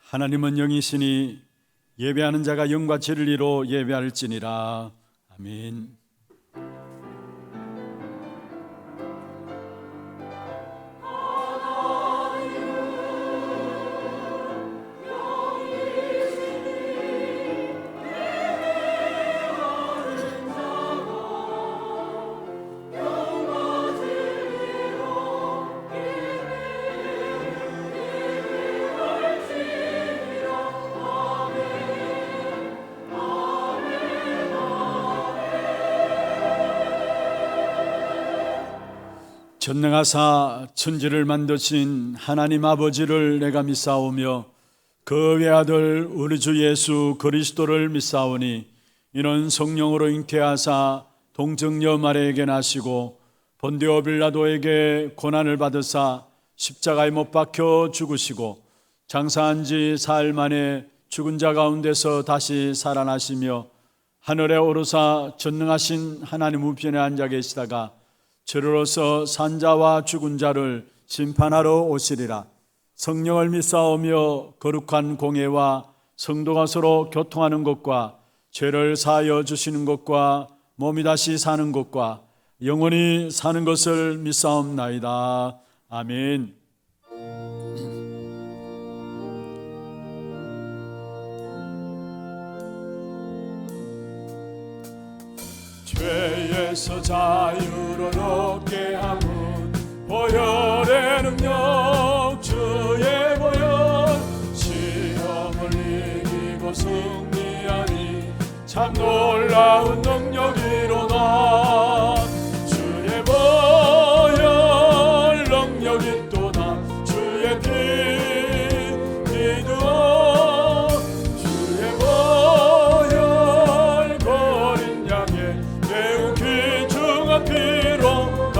하나님은 영이시니 예배하는 자가 영과 진리로 예배할지니라. 아멘. 전능하사 천지를 만드신 하나님 아버지를 내가 믿사오며 그 외아들 우리 주 예수 그리스도를 믿사오니 이는 성령으로 잉태하사 동정녀 마리아에게 나시고 본디오 빌라도에게 고난을 받으사 십자가에 못 박혀 죽으시고 장사한 지 사흘 만에 죽은 자 가운데서 다시 살아나시며 하늘에 오르사 전능하신 하나님 우편에 앉아 계시다가 저로서 산자와 죽은 자를 심판하러 오시리라. 성령을 믿사오며 거룩한 공예와 성도가 서로 교통하는 것과 죄를 사하여 주시는 것과 몸이 다시 사는 것과 영원히 사는 것을 믿사옵나이다. 아멘. 죄에서 자유를 얻게 함은 보혈의 능력 주의 보혈 시험을 이기고 승리하니 참 놀라운 능력이로다. 주의 보혈 능력이 또다. 주의 피 믿어 주의 보혈 거린 양의 매우 귀중한 피로다.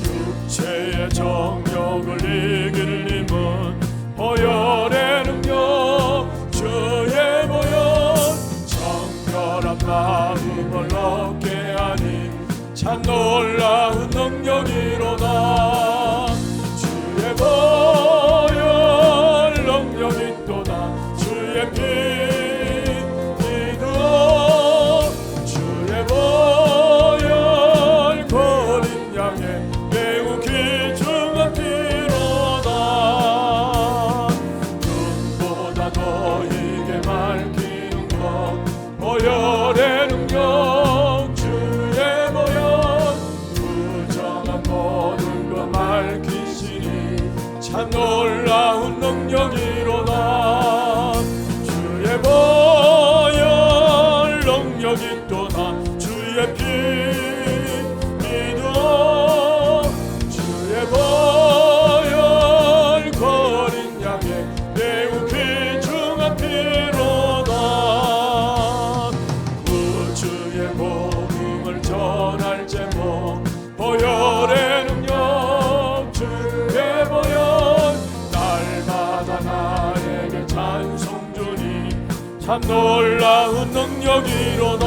육체의 정욕을 이길 힘은 보혈의 능력 주의 보혈 정결한 마음을 얻게 하니 참 놀라운 능력이로다. 주의 보혈 능력이 또다. 주의 피 믿어 주의 보혈 거린 양의 매우 귀중한 피로다. 눈보다 더 이게 밝히는 것 보혈의 능력 주의 보혈 부정한 모든 것 밝히시니 참 놀라운 능력이로다. 주의 보혈 능력이 또다. 주의 피 믿어 주의 보혈 거린 양의 매우 귀중한 피로다. 구주의 복음을 전할 제목 보혈의 능력 주의 보혈 날마다 나에게 찬송 주니 참 놀라운 능력이로다.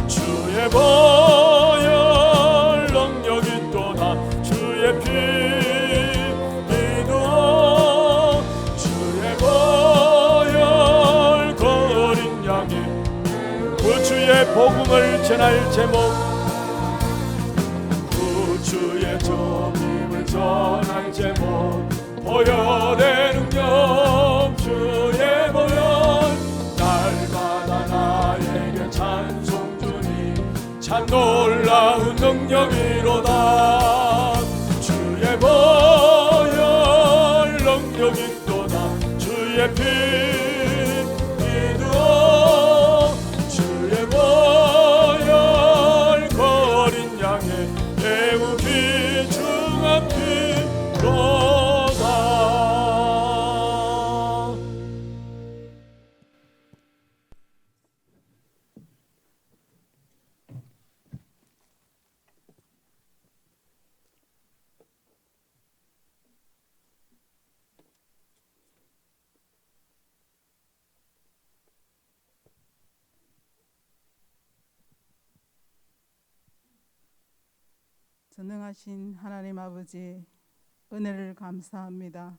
주의 보혈 능력이 또다. 주의 피 믿어 주의 보혈 거린 양의 구주의 복음을 전할 제목 구주의 복음을 전할 제목 보혈의 능력 주의 보혈 날마다 나에게 찬송 주니 참 놀라운 능력이로다. 주의 보혈 능력이 또다. 주의 피 믿어 주의 보혈 거린 양의 매우 귀중한 피로다. 전능하신 하나님 아버지 은혜를 감사합니다.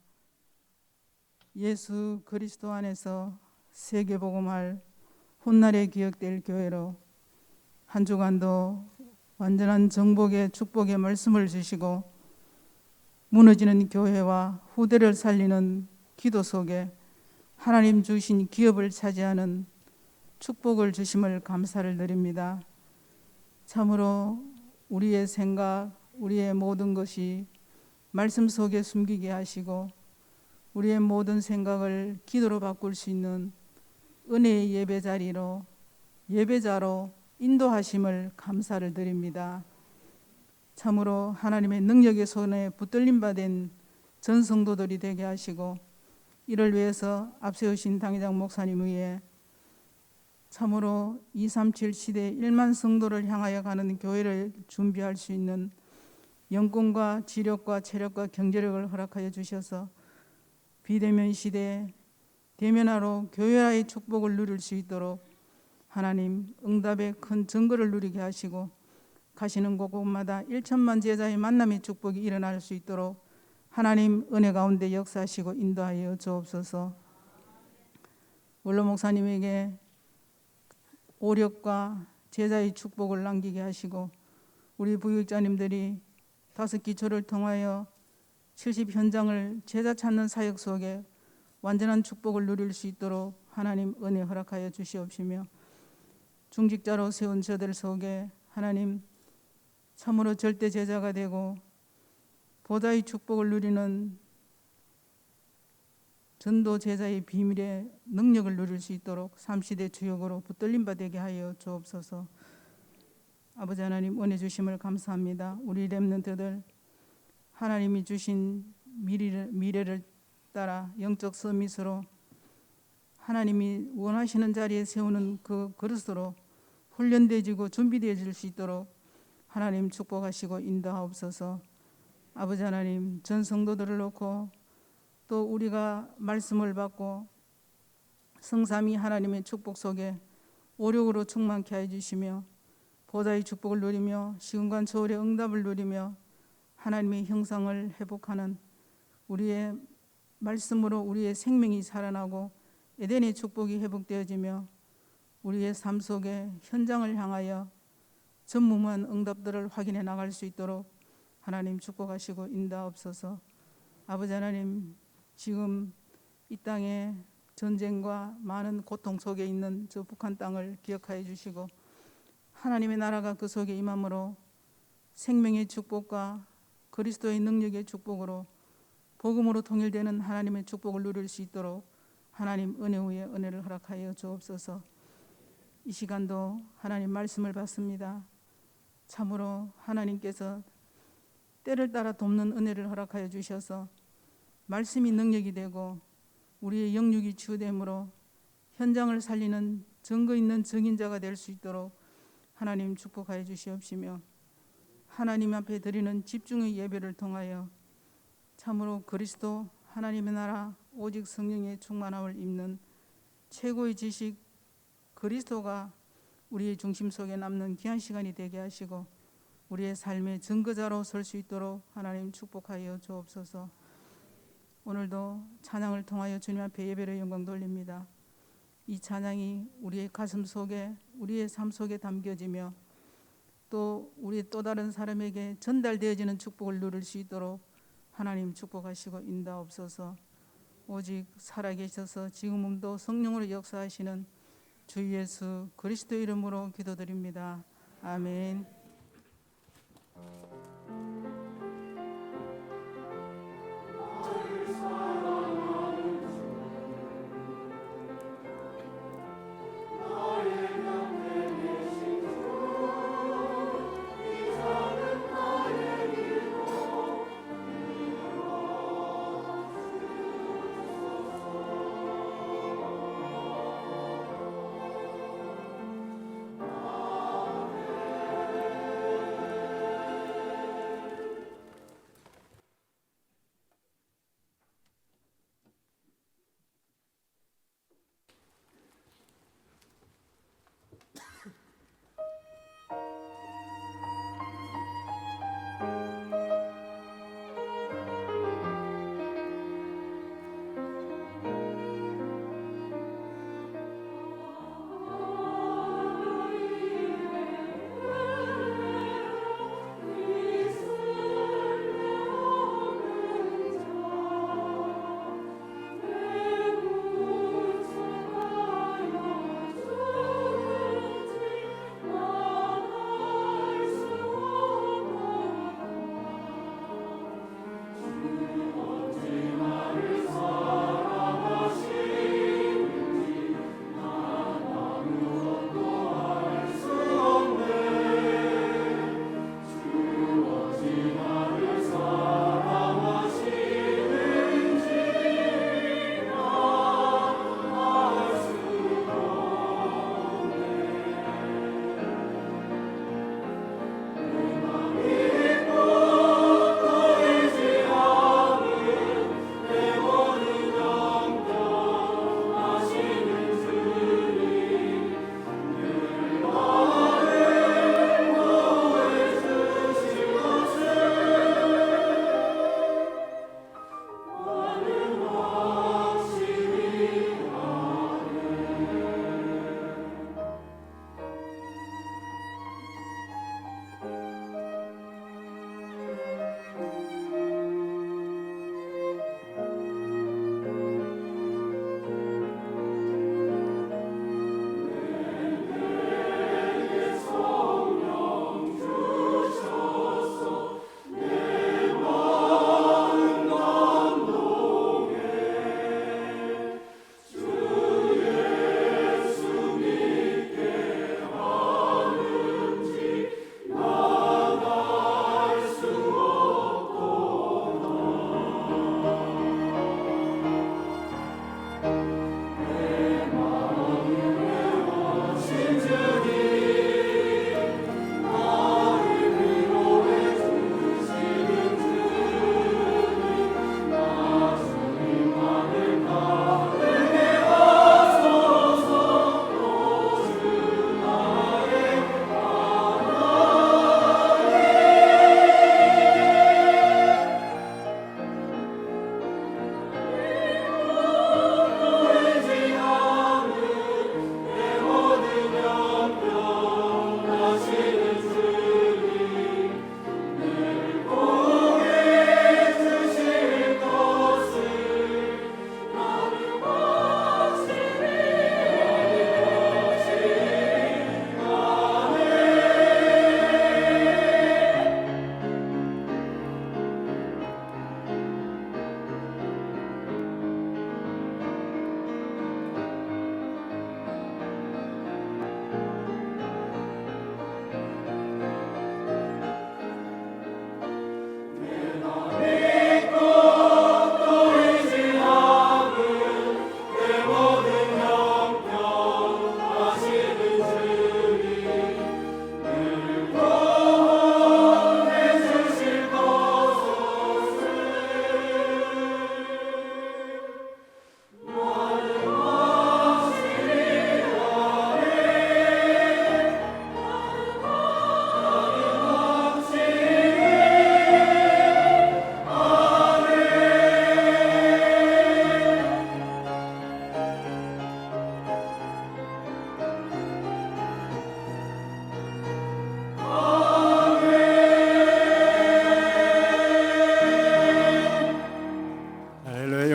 예수 그리스도 안에서 세계복음할 훗날에 기억될 교회로 한 주간도 완전한 정복의 축복의 말씀을 주시고 무너지는 교회와 후대를 살리는 기도 속에 하나님 주신 기업을 차지하는 축복을 주심을 감사를 드립니다. 참으로 우리의 생각, 우리의 모든 것이 말씀 속에 숨기게 하시고 우리의 모든 생각을 기도로 바꿀 수 있는 은혜의 예배 자리로 예배자로 인도하심을 감사를 드립니다. 참으로 하나님의 능력의 손에 붙들림 받은 전 성도들이 되게 하시고 이를 위해서 앞세우신 당회장 목사님 위에 참으로 237 시대 1만 성도를 향하여 가는 교회를 준비할 수 있는 영권과 지력과 체력과 경제력을 허락하여 주셔서 비대면 시대에 대면하로 교회와의 축복을 누릴 수 있도록 하나님 응답의 큰 증거를 누리게 하시고 가시는 곳곳마다 1천만 제자의 만남의 축복이 일어날 수 있도록 하나님 은혜 가운데 역사하시고 인도하여 주옵소서. 원로 목사님에게 오력과 제자의 축복을 남기게 하시고 우리 부육자님들이 5기초를 통하여 70 현장을 제자 찾는 사역 속에 완전한 축복을 누릴 수 있도록 하나님 은혜 허락하여 주시옵시며 중직자로 세운 저들 속에 하나님 참으로 절대 제자가 되고 보좌의 축복을 누리는 전도 제자의 비밀의 능력을 누릴 수 있도록 삼시대 주역으로 붙들림 받게 하여 주옵소서. 아버지 하나님 은혜 주심을 감사합니다. 우리 렘넌트들 하나님이 주신 미래를 따라 영적 서밋으로 하나님이 원하시는 자리에 세우는 그 그릇으로 훈련되어지고 준비되어질 수 있도록 하나님 축복하시고 인도하옵소서. 아버지 하나님 전 성도들을 놓고 또 우리가 말씀을 받고 성삼위 하나님의 축복 속에 오력으로 충만케 하여 주시며 보좌의 축복을 누리며 시간과 초월의 응답을 누리며 하나님의 형상을 회복하는 우리의 말씀으로 우리의 생명이 살아나고 에덴의 축복이 회복되어지며 우리의 삶 속에 현장을 향하여 전무한 응답들을 확인해 나갈 수 있도록 하나님 축복하시고 인도하옵소서. 아버지 하나님 지금 이 땅에 전쟁과 많은 고통 속에 있는 저 북한 땅을 기억하여 주시고 하나님의 나라가 그 속에 임함으로 생명의 축복과 그리스도의 능력의 축복으로 복음으로 통일되는 하나님의 축복을 누릴 수 있도록 하나님 은혜 위에 은혜를 허락하여 주옵소서. 이 시간도 하나님 말씀을 받습니다. 참으로 하나님께서 때를 따라 돕는 은혜를 허락하여 주셔서 말씀이 능력이 되고 우리의 영육이 치유됨으로 현장을 살리는 증거 있는 증인자가 될 수 있도록 하나님 축복하여 주시옵시며 하나님 앞에 드리는 집중의 예배를 통하여 참으로 그리스도 하나님의 나라 오직 성령의 충만함을 입는 최고의 지식 그리스도가 우리의 중심 속에 남는 귀한 시간이 되게 하시고 우리의 삶의 증거자로 설 수 있도록 하나님 축복하여 주옵소서. 오늘도 찬양을 통하여 주님 앞에 예배를 영광 돌립니다. 이 찬양이 우리의 가슴 속에 우리의 삶 속에 담겨지며 또 우리 또 다른 사람에게 전달되어지는 축복을 누릴 수 있도록 하나님 축복하시고 인도하옵소서. 오직 살아계셔서 지금도 성령으로 역사하시는 주 예수 그리스도 이름으로 기도드립니다. 아멘.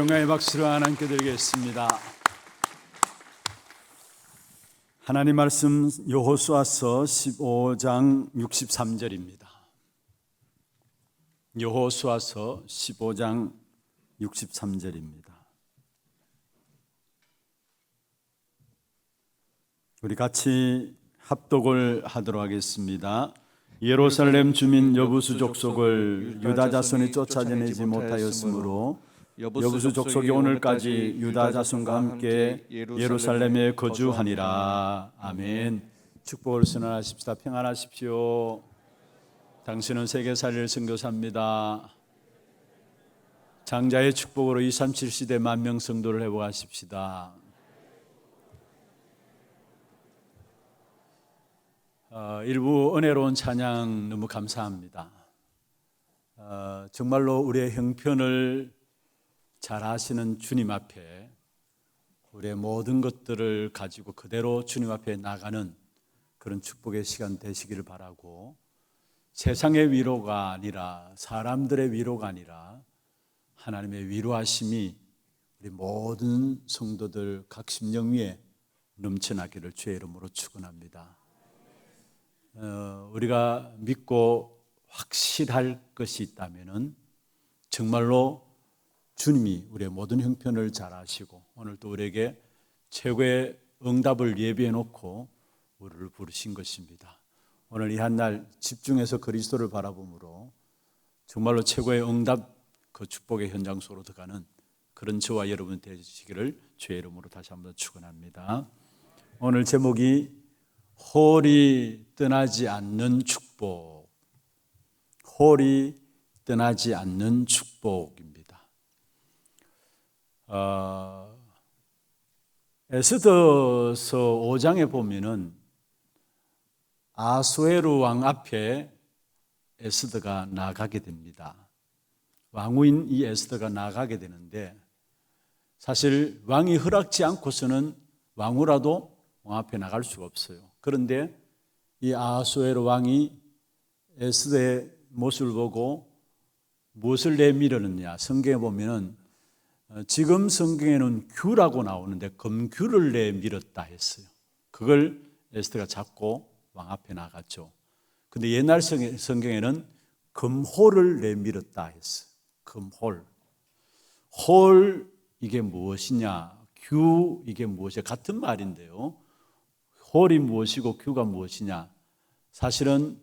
영광의 박수를 하나님께 드리겠습니다. 하나님 말씀 여호수아서 15장 63절입니다. 여호수아서 15장 63절입니다. 우리 같이 합독을 하도록 하겠습니다. 예루살렘 주민 여부수 족속을 유다 자손이 쫓아내지 못하였으므로 여부수 족속이 오늘까지 유다 자손과 함께 예루살렘에 거주하니라. 아멘. 축복을 선언하십시다. 평안하십시오. 당신은 세계살이를 선교사입니다. 장자의 축복으로 237시대 만명 성도를 회복하십시다. 일부 은혜로운 찬양 너무 감사합니다. 정말로 우리의 형편을 잘 아시는 주님 앞에 우리의 모든 것들을 가지고 그대로 주님 앞에 나가는 그런 축복의 시간 되시기를 바라고, 세상의 위로가 아니라 사람들의 위로가 아니라 하나님의 위로하심이 우리 모든 성도들 각 심령 위에 넘쳐나기를 주의 이름으로 축원합니다. 우리가 믿고 확실할 것이 있다면은 정말로 주님이 우리의 모든 형편을 잘 아시고 오늘 또 우리에게 최고의 응답을 예비해 놓고 우리를 부르신 것입니다. 오늘 이 한날 집중해서 그리스도를 바라봄으로 정말로 최고의 응답, 그 축복의 현장 속으로 들어가는 그런 저와 여러분 되시기를 주의 이름으로 다시 한번 축원합니다. 오늘 제목이 홀이 떠나지 않는 축복, 홀이 떠나지 않는 축복입니다. 에스더서 5장에 보면은 아수에로 왕 앞에 에스더가 나가게 됩니다. 왕후인 이 에스더가 나가게 되는데, 사실 왕이 허락지 않고서는 왕후라도 왕 앞에 나갈 수가 없어요. 그런데 이 아수에로 왕이 에스더의 모습을 보고 무엇을 내밀었느냐, 성경에 보면은 지금 성경에는 규라고 나오는데 금규를 내밀었다 했어요. 그걸 에스더가 잡고 왕 앞에 나갔죠. 근데 옛날 성경에는 금홀을 내밀었다 했어요. 금홀. 홀 이게 무엇이냐, 규 이게 무엇이냐, 같은 말인데요. 홀이 무엇이고 규가 무엇이냐, 사실은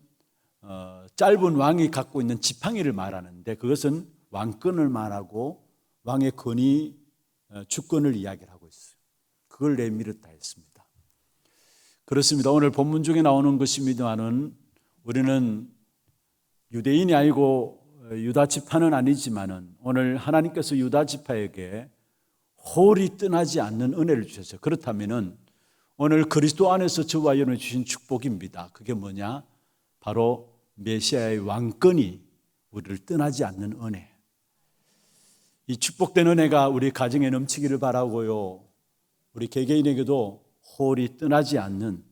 짧은 왕이 갖고 있는 지팡이를 말하는데 그것은 왕권을 말하고 왕의 권위, 주권을 이야기하고 있어요. 그걸 내밀었다 했습니다. 그렇습니다. 오늘 본문 중에 나오는 것입니다만은 우리는 유대인이 아니고 유다 지파는 아니지만은 오늘 하나님께서 유다 지파에게 홀이 떠나지 않는 은혜를 주셨어요. 그렇다면은 오늘 그리스도 안에서 저와 여러분이 주신 축복입니다. 그게 뭐냐? 바로 메시아의 왕권이 우리를 떠나지 않는 은혜. 이 축복된 은혜가 우리 가정에 넘치기를 바라고요. 우리 개개인에게도 홀이 떠나지 않는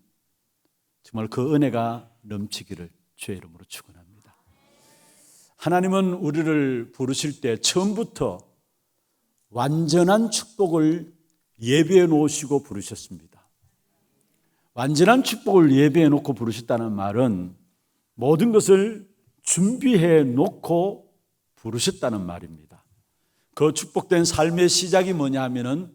정말 그 은혜가 넘치기를 주의 이름으로 축원합니다. 하나님은 우리를 부르실 때 처음부터 완전한 축복을 예비해 놓으시고 부르셨습니다. 완전한 축복을 예비해 놓고 부르셨다는 말은 모든 것을 준비해 놓고 부르셨다는 말입니다. 그 축복된 삶의 시작이 뭐냐 하면은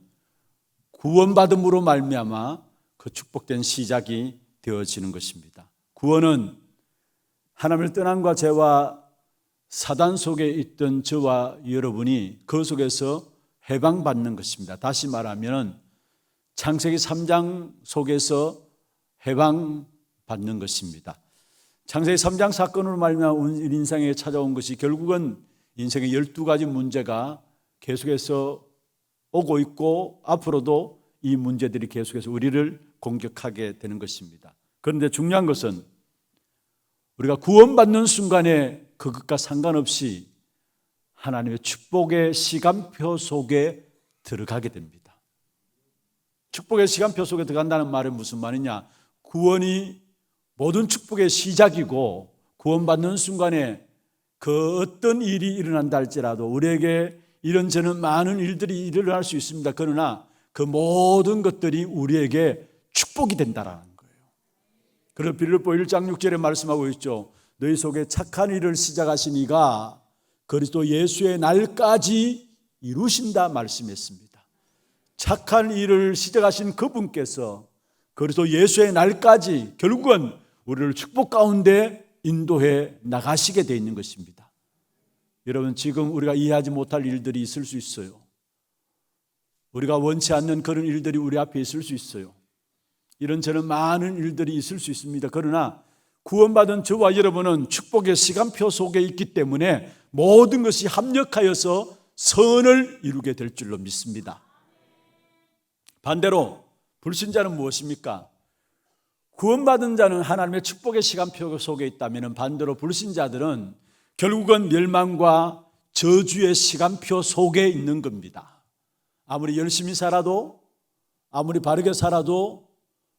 구원받음으로 말미암아 그 축복된 시작이 되어지는 것입니다. 구원은 하나님을 떠남과 죄와 사단 속에 있던 저와 여러분이 그 속에서 해방받는 것입니다. 다시 말하면 창세기 3장 속에서 해방받는 것입니다. 창세기 3장 사건으로 말미암아 우리 인생에 찾아온 것이 결국은 인생의 12가지 문제가 계속해서 오고 있고 앞으로도 이 문제들이 계속해서 우리를 공격하게 되는 것입니다. 그런데 중요한 것은 우리가 구원받는 순간에 그것과 상관없이 하나님의 축복의 시간표 속에 들어가게 됩니다. 축복의 시간표 속에 들어간다는 말은 무슨 말이냐? 구원이 모든 축복의 시작이고 구원받는 순간에 그 어떤 일이 일어난다 할지라도 우리에게 이런저런 많은 일들이 일어날 수 있습니다. 그러나 그 모든 것들이 우리에게 축복이 된다라는 거예요. 그래서 빌립보 1장 6절에 말씀하고 있죠. 너희 속에 착한 일을 시작하신 이가 그리스도 예수의 날까지 이루신다 말씀했습니다. 착한 일을 시작하신 그분께서 그리스도 예수의 날까지 결국은 우리를 축복 가운데 인도해 나가시게 되어 있는 것입니다. 여러분, 지금 우리가 이해하지 못할 일들이 있을 수 있어요. 우리가 원치 않는 그런 일들이 우리 앞에 있을 수 있어요. 이런저런 많은 일들이 있을 수 있습니다. 그러나 구원받은 저와 여러분은 축복의 시간표 속에 있기 때문에 모든 것이 합력하여서 선을 이루게 될 줄로 믿습니다. 반대로 불신자는 무엇입니까? 구원받은 자는 하나님의 축복의 시간표 속에 있다면 반대로 불신자들은 결국은 멸망과 저주의 시간표 속에 있는 겁니다. 아무리 열심히 살아도, 아무리 바르게 살아도,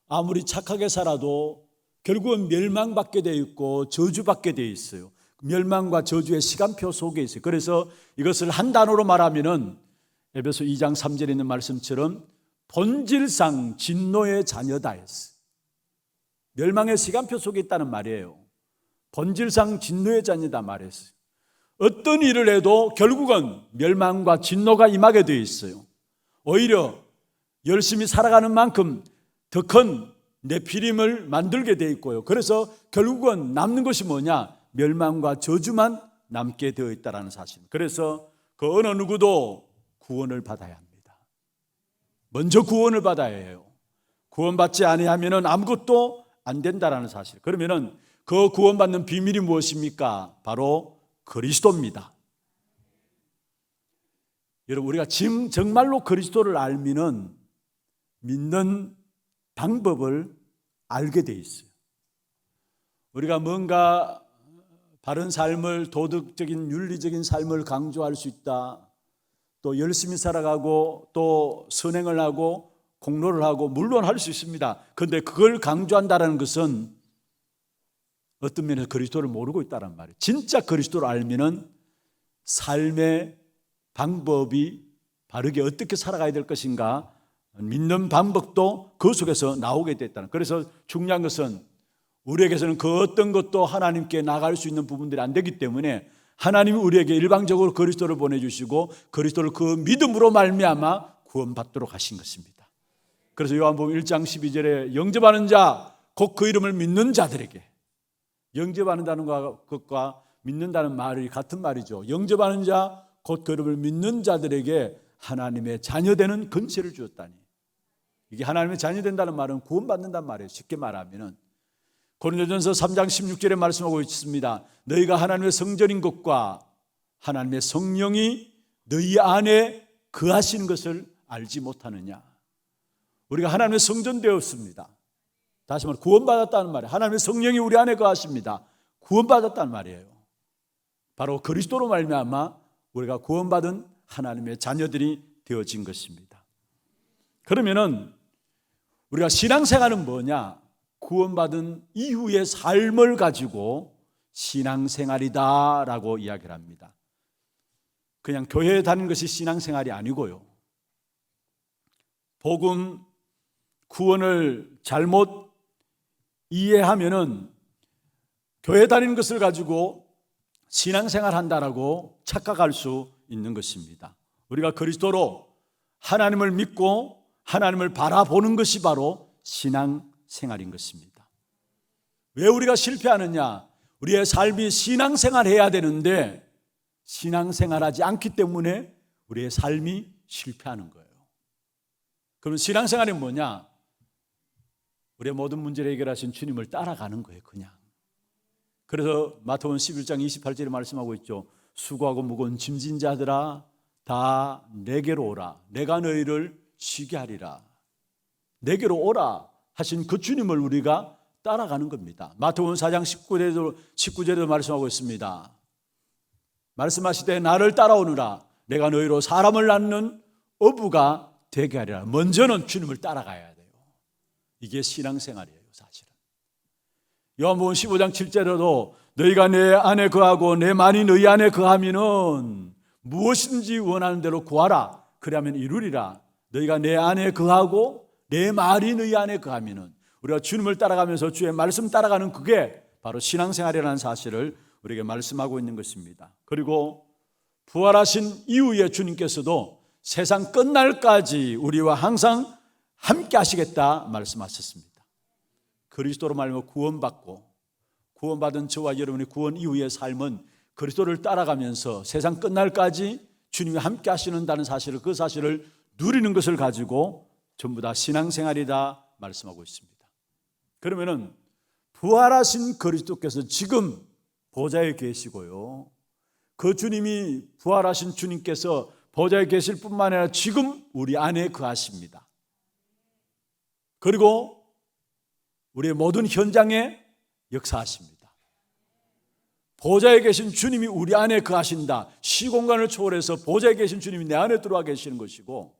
아무리 착하게 살아도 결국은 멸망받게 되어 있고 저주받게 되어 있어요. 멸망과 저주의 시간표 속에 있어요. 그래서 이것을 한 단어로 말하면은 에베소 2장 3절에 있는 말씀처럼 본질상 진노의 자녀다 했어요. 멸망의 시간표 속에 있다는 말이에요. 본질상 진노의 자녀다 말했어요. 어떤 일을 해도 결국은 멸망과 진노가 임하게 되어 있어요. 오히려 열심히 살아가는 만큼 더 큰 내피림을 만들게 되어 있고요. 그래서 결국은 남는 것이 뭐냐? 멸망과 저주만 남게 되어 있다는 사실. 그래서 그 어느 누구도 구원을 받아야 합니다. 먼저 구원을 받아야 해요. 구원받지 아니하면 아무것도 안 된다는 사실. 그러면은 그 구원받는 비밀이 무엇입니까? 바로 그리스도입니다. 여러분, 우리가 정말로 그리스도를 알면은 믿는 방법을 알게 돼 있어요. 우리가 뭔가 바른 삶을, 도덕적인 윤리적인 삶을 강조할 수 있다, 또 열심히 살아가고 또 선행을 하고 공로를 하고 물론 할 수 있습니다. 그런데 그걸 강조한다는 것은 어떤 면에서 그리스도를 모르고 있다는 말이에요. 진짜 그리스도를 알면은 삶의 방법이 바르게 어떻게 살아가야 될 것인가 믿는 방법도 그 속에서 나오게 됐다는. 그래서 중요한 것은 우리에게서는 그 어떤 것도 하나님께 나갈 수 있는 부분들이 안 되기 때문에 하나님이 우리에게 일방적으로 그리스도를 보내주시고 그리스도를 그 믿음으로 말미암아 구원받도록 하신 것입니다. 그래서 요한복음 1장 12절에 영접하는 자, 곧 그 이름을 믿는 자들에게, 영접하는다는 것과 믿는다는 말이 같은 말이죠. 영접하는 자, 곧 그 이름을 믿는 자들에게 하나님의 자녀되는 권세를 주었다니. 이게 하나님의 자녀된다는 말은 구원받는다는 말이에요. 쉽게 말하면은 고린도전서 3장 16절에 말씀하고 있습니다. 너희가 하나님의 성전인 것과 하나님의 성령이 너희 안에 거하시는 것을 알지 못하느냐. 우리가 하나님의 성전 되었습니다. 다시 말해 구원받았다는 말이에요. 하나님의 성령이 우리 안에 거하십니다. 구원받았다는 말이에요. 바로 그리스도로 말미암아 우리가 구원받은 하나님의 자녀들이 되어진 것입니다. 그러면은 우리가 신앙생활은 뭐냐? 구원받은 이후의 삶을 가지고 신앙생활이다라고 이야기를 합니다. 그냥 교회에 다니는 것이 신앙생활이 아니고요. 복음, 구원을 잘못 이해하면은 교회 다니는 것을 가지고 신앙생활 한다라고 착각할 수 있는 것입니다. 우리가 그리스도로 하나님을 믿고 하나님을 바라보는 것이 바로 신앙생활인 것입니다. 왜 우리가 실패하느냐? 우리의 삶이 신앙생활해야 되는데 신앙생활하지 않기 때문에 우리의 삶이 실패하는 거예요. 그럼 신앙생활이 뭐냐? 우리의 모든 문제를 해결하신 주님을 따라가는 거예요. 그냥. 그래서 마태복음 11장 28절에 말씀하고 있죠. 수고하고 무거운 짐진 자들아 다 내게로 오라. 내가 너희를 쉬게 하리라. 내게로 오라 하신 그 주님을 우리가 따라가는 겁니다. 마태복음 4장 19절에도 말씀하고 있습니다. 말씀하시되 나를 따라오느라 내가 너희로 사람을 낳는 어부가 되게 하리라. 먼저는 주님을 따라가야 돼요. 이게 신앙생활이에요, 사실은. 요한복음 15장 7절에도 너희가 내 안에 거하고 내 말이 너희 안에 거하면은 무엇인지 원하는 대로 구하라. 그러면 이루리라. 너희가 내 안에 거하고 내 말이 너희 안에 거하면은, 우리가 주님을 따라가면서 주의 말씀 따라가는 그게 바로 신앙생활이라는 사실을 우리에게 말씀하고 있는 것입니다. 그리고 부활하신 이후에 주님께서도 세상 끝날까지 우리와 항상 함께 하시겠다 말씀하셨습니다. 그리스도로 말하면 구원받은 저와 여러분의 구원 이후의 삶은 그리스도를 따라가면서 세상 끝날까지 주님이 함께 하시는다는 사실을, 그 사실을 누리는 것을 가지고 전부 다 신앙생활이다 말씀하고 있습니다. 그러면은 부활하신 그리스도께서 지금 보좌에 계시고요, 그 주님이, 부활하신 주님께서 보좌에 계실 뿐만 아니라 지금 우리 안에 거하십니다. 그리고 우리의 모든 현장에 역사하십니다. 보좌에 계신 주님이 우리 안에 거하신다. 시공간을 초월해서 보좌에 계신 주님이 내 안에 들어와 계시는 것이고,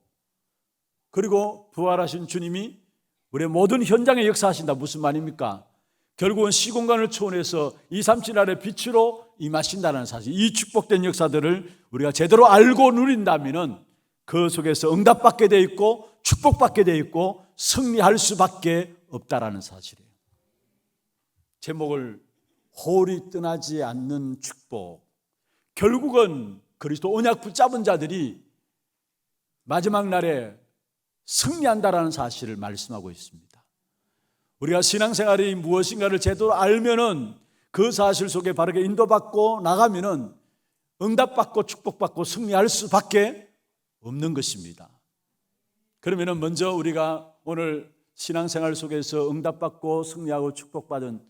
그리고 부활하신 주님이 우리의 모든 현장에 역사하신다. 무슨 말입니까? 결국은 시공간을 초월해서 237알의 빛으로 임하신다는 사실, 이 축복된 역사들을 우리가 제대로 알고 누린다면 그 속에서 응답받게 돼 있고 축복받게 돼 있고 승리할 수밖에 없다라는 사실이에요. 제목을 홀이 떠나지 않는 축복. 결국은 그리스도 언약 붙잡은 자들이 마지막 날에 승리한다라는 사실을 말씀하고 있습니다. 우리가 신앙생활이 무엇인가를 제대로 알면은 그 사실 속에 바르게 인도받고 나가면은 응답받고 축복받고 승리할 수밖에 없는 것입니다. 그러면은 먼저 우리가 오늘 신앙생활 속에서 응답받고 승리하고 축복받은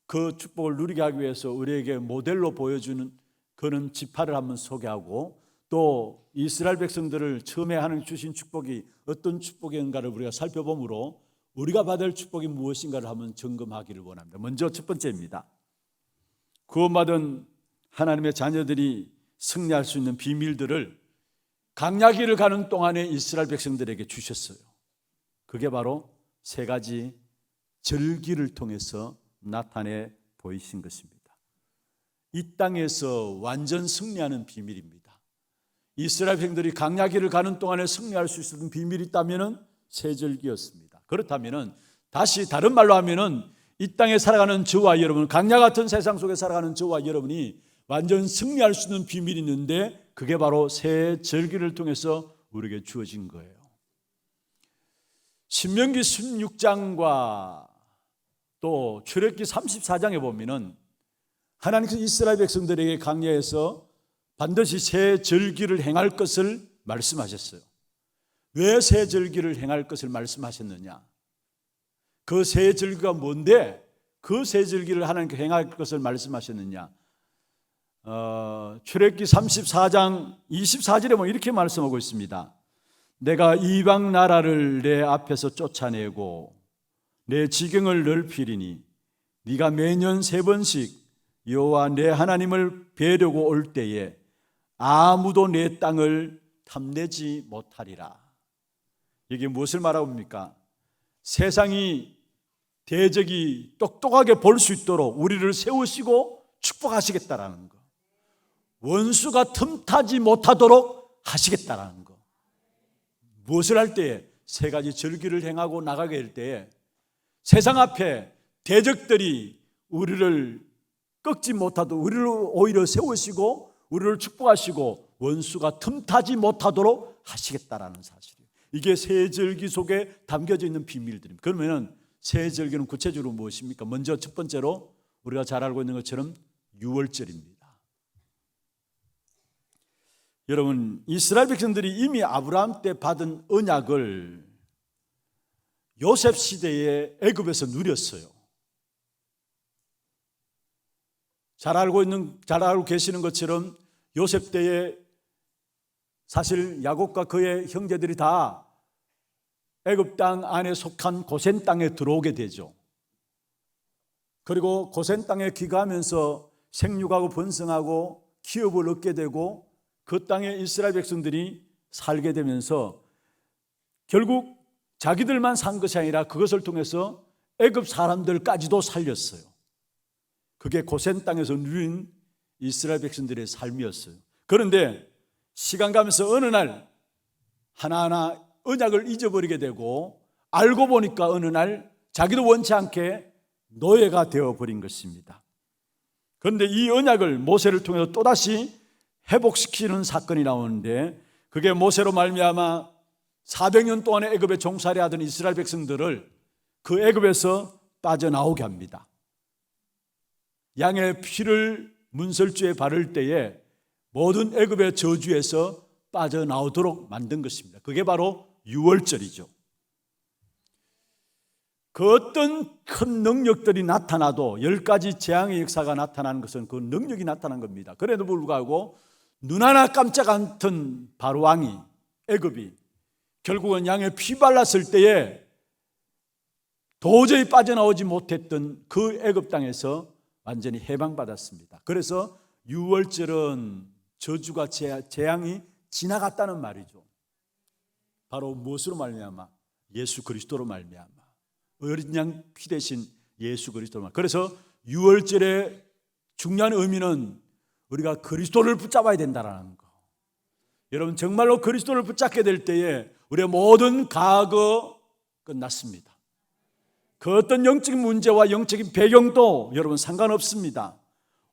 그 축복을 누리게 하기 위해서 우리에게 모델로 보여주는 그런 지파를 한번 소개하고, 또 이스라엘 백성들을 처음에 하나님 주신 축복이 어떤 축복인가를 우리가 살펴보므로 우리가 받을 축복이 무엇인가를 한번 점검하기를 원합니다. 먼저 첫 번째입니다. 구원받은 하나님의 자녀들이 승리할 수 있는 비밀들을 광야길을 가는 동안에 이스라엘 백성들에게 주셨어요. 그게 바로 세 가지 절기를 통해서 나타내 보이신 것입니다. 이 땅에서 완전 승리하는 비밀입니다. 이스라엘 백성들이 광야길을 가는 동안에 승리할 수 있었던 비밀이 있다면 세 절기였습니다. 그렇다면 다시 다른 말로 하면은 이 땅에 살아가는 저와 여러분, 광야 같은 세상 속에 살아가는 저와 여러분이 완전 승리할 수 있는 비밀이 있는데, 그게 바로 세 절기를 통해서 우리에게 주어진 거예요. 신명기 16장과 또 출애굽기 34장에 보면은 하나님께서 이스라엘 백성들에게 광야에서 반드시 세 절기를 행할 것을 말씀하셨어요. 왜 세 절기를 행할 것을 말씀하셨느냐? 그 세 절기가 뭔데 그 세 절기를 하나님께 행할 것을 말씀하셨느냐? 출애굽기 34장 24절에 보면 이렇게 말씀하고 있습니다. 내가 이방 나라를 내 앞에서 쫓아내고 내 지경을 넓히리니 네가 매년 3번씩 여호와 내 하나님을 뵈려고 올 때에 아무도 내 땅을 탐내지 못하리라. 이게 무엇을 말하고 있습니까? 세상이 대적이 똑똑하게 볼 수 있도록 우리를 세우시고 축복하시겠다라는 거, 원수가 틈타지 못하도록 하시겠다라는 거. 무엇을 할 때에? 세 가지 절기를 행하고 나가게 될 때에 세상 앞에 대적들이 우리를 꺾지 못하도록 우리를 오히려 세우시고 우리를 축복하시고 원수가 틈타지 못하도록 하시겠다라는 사실이에요. 이게 세 절기 속에 담겨져 있는 비밀들입니다. 그러면 세 절기는 구체적으로 무엇입니까? 먼저 첫 번째로 우리가 잘 알고 있는 것처럼 유월절입니다. 여러분, 이스라엘 백성들이 이미 아브라함 때 받은 언약을 요셉 시대에 애굽에서 누렸어요. 잘 알고 계시는 것처럼 요셉 때에 사실 야곱과 그의 형제들이 다 애굽 땅 안에 속한 고센 땅에 들어오게 되죠. 그리고 고센 땅에 귀가하면서 생육하고 번성하고 기업을 얻게 되고 그 땅에 이스라엘 백성들이 살게 되면서 결국 자기들만 산 것이 아니라 그것을 통해서 애굽 사람들까지도 살렸어요. 그게 고센 땅에서 누린 이스라엘 백성들의 삶이었어요. 그런데 시간 가면서 어느 날 하나하나 언약을 잊어버리게 되고, 알고 보니까 어느 날 자기도 원치 않게 노예가 되어버린 것입니다. 그런데 이 언약을 모세를 통해서 또다시 회복시키는 사건이 나오는데, 그게 모세로 말미암아 400년 동안의 애굽에 종살이 하던 이스라엘 백성들을 그 애굽에서 빠져나오게 합니다. 양의 피를 문설주에 바를 때에 모든 애굽의 저주에서 빠져나오도록 만든 것입니다. 그게 바로 유월절이죠. 그 어떤 큰 능력들이 나타나도 10가지 재앙의 역사가 나타나는 것은 그 능력이 나타난 겁니다. 그래도 불구하고 눈 하나 깜짝 않던 바로왕이, 애굽이 결국은 양의 피 발랐을 때에 도저히 빠져나오지 못했던 그 애굽 땅에서 완전히 해방받았습니다. 그래서 유월절은 저주가, 재앙이 지나갔다는 말이죠. 바로 무엇으로 말미암아? 예수 그리스도로 말미암아. 어린 양 피 대신 예수 그리스도로 말미암아. 그래서 유월절의 중요한 의미는 우리가 그리스도를 붙잡아야 된다는 거. 여러분, 정말로 그리스도를 붙잡게 될 때에 우리의 모든 과거 끝났습니다. 그 어떤 영적인 문제와 영적인 배경도 여러분 상관없습니다.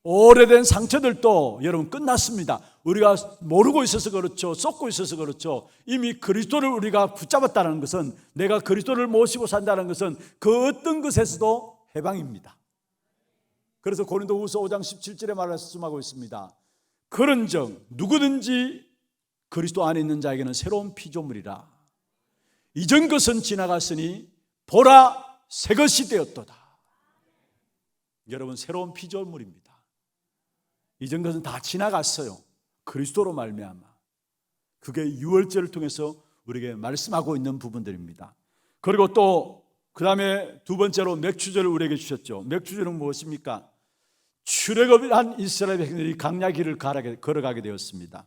오래된 상처들도 여러분 끝났습니다. 우리가 모르고 있어서 그렇죠, 쏟고 있어서 그렇죠. 이미 그리스도를 우리가 붙잡았다는 것은, 내가 그리스도를 모시고 산다는 것은 그 어떤 것에서도 해방입니다. 그래서 고린도후서 5장 17절에 말씀하고 있습니다. 그런즉 누구든지 그리스도 안에 있는 자에게는 새로운 피조물이라. 이전 것은 지나갔으니 보라 새 것이 되었도다. 여러분, 새로운 피조물입니다. 이전 것은 다 지나갔어요. 그리스도로 말미암아. 그게 유월절을 통해서 우리에게 말씀하고 있는 부분들입니다. 그리고 또 그 다음에 두 번째로 맥추절을 우리에게 주셨죠. 맥추절은 무엇입니까? 출애굽한 이스라엘 백성들이 광야 길을 걸어가게 되었습니다.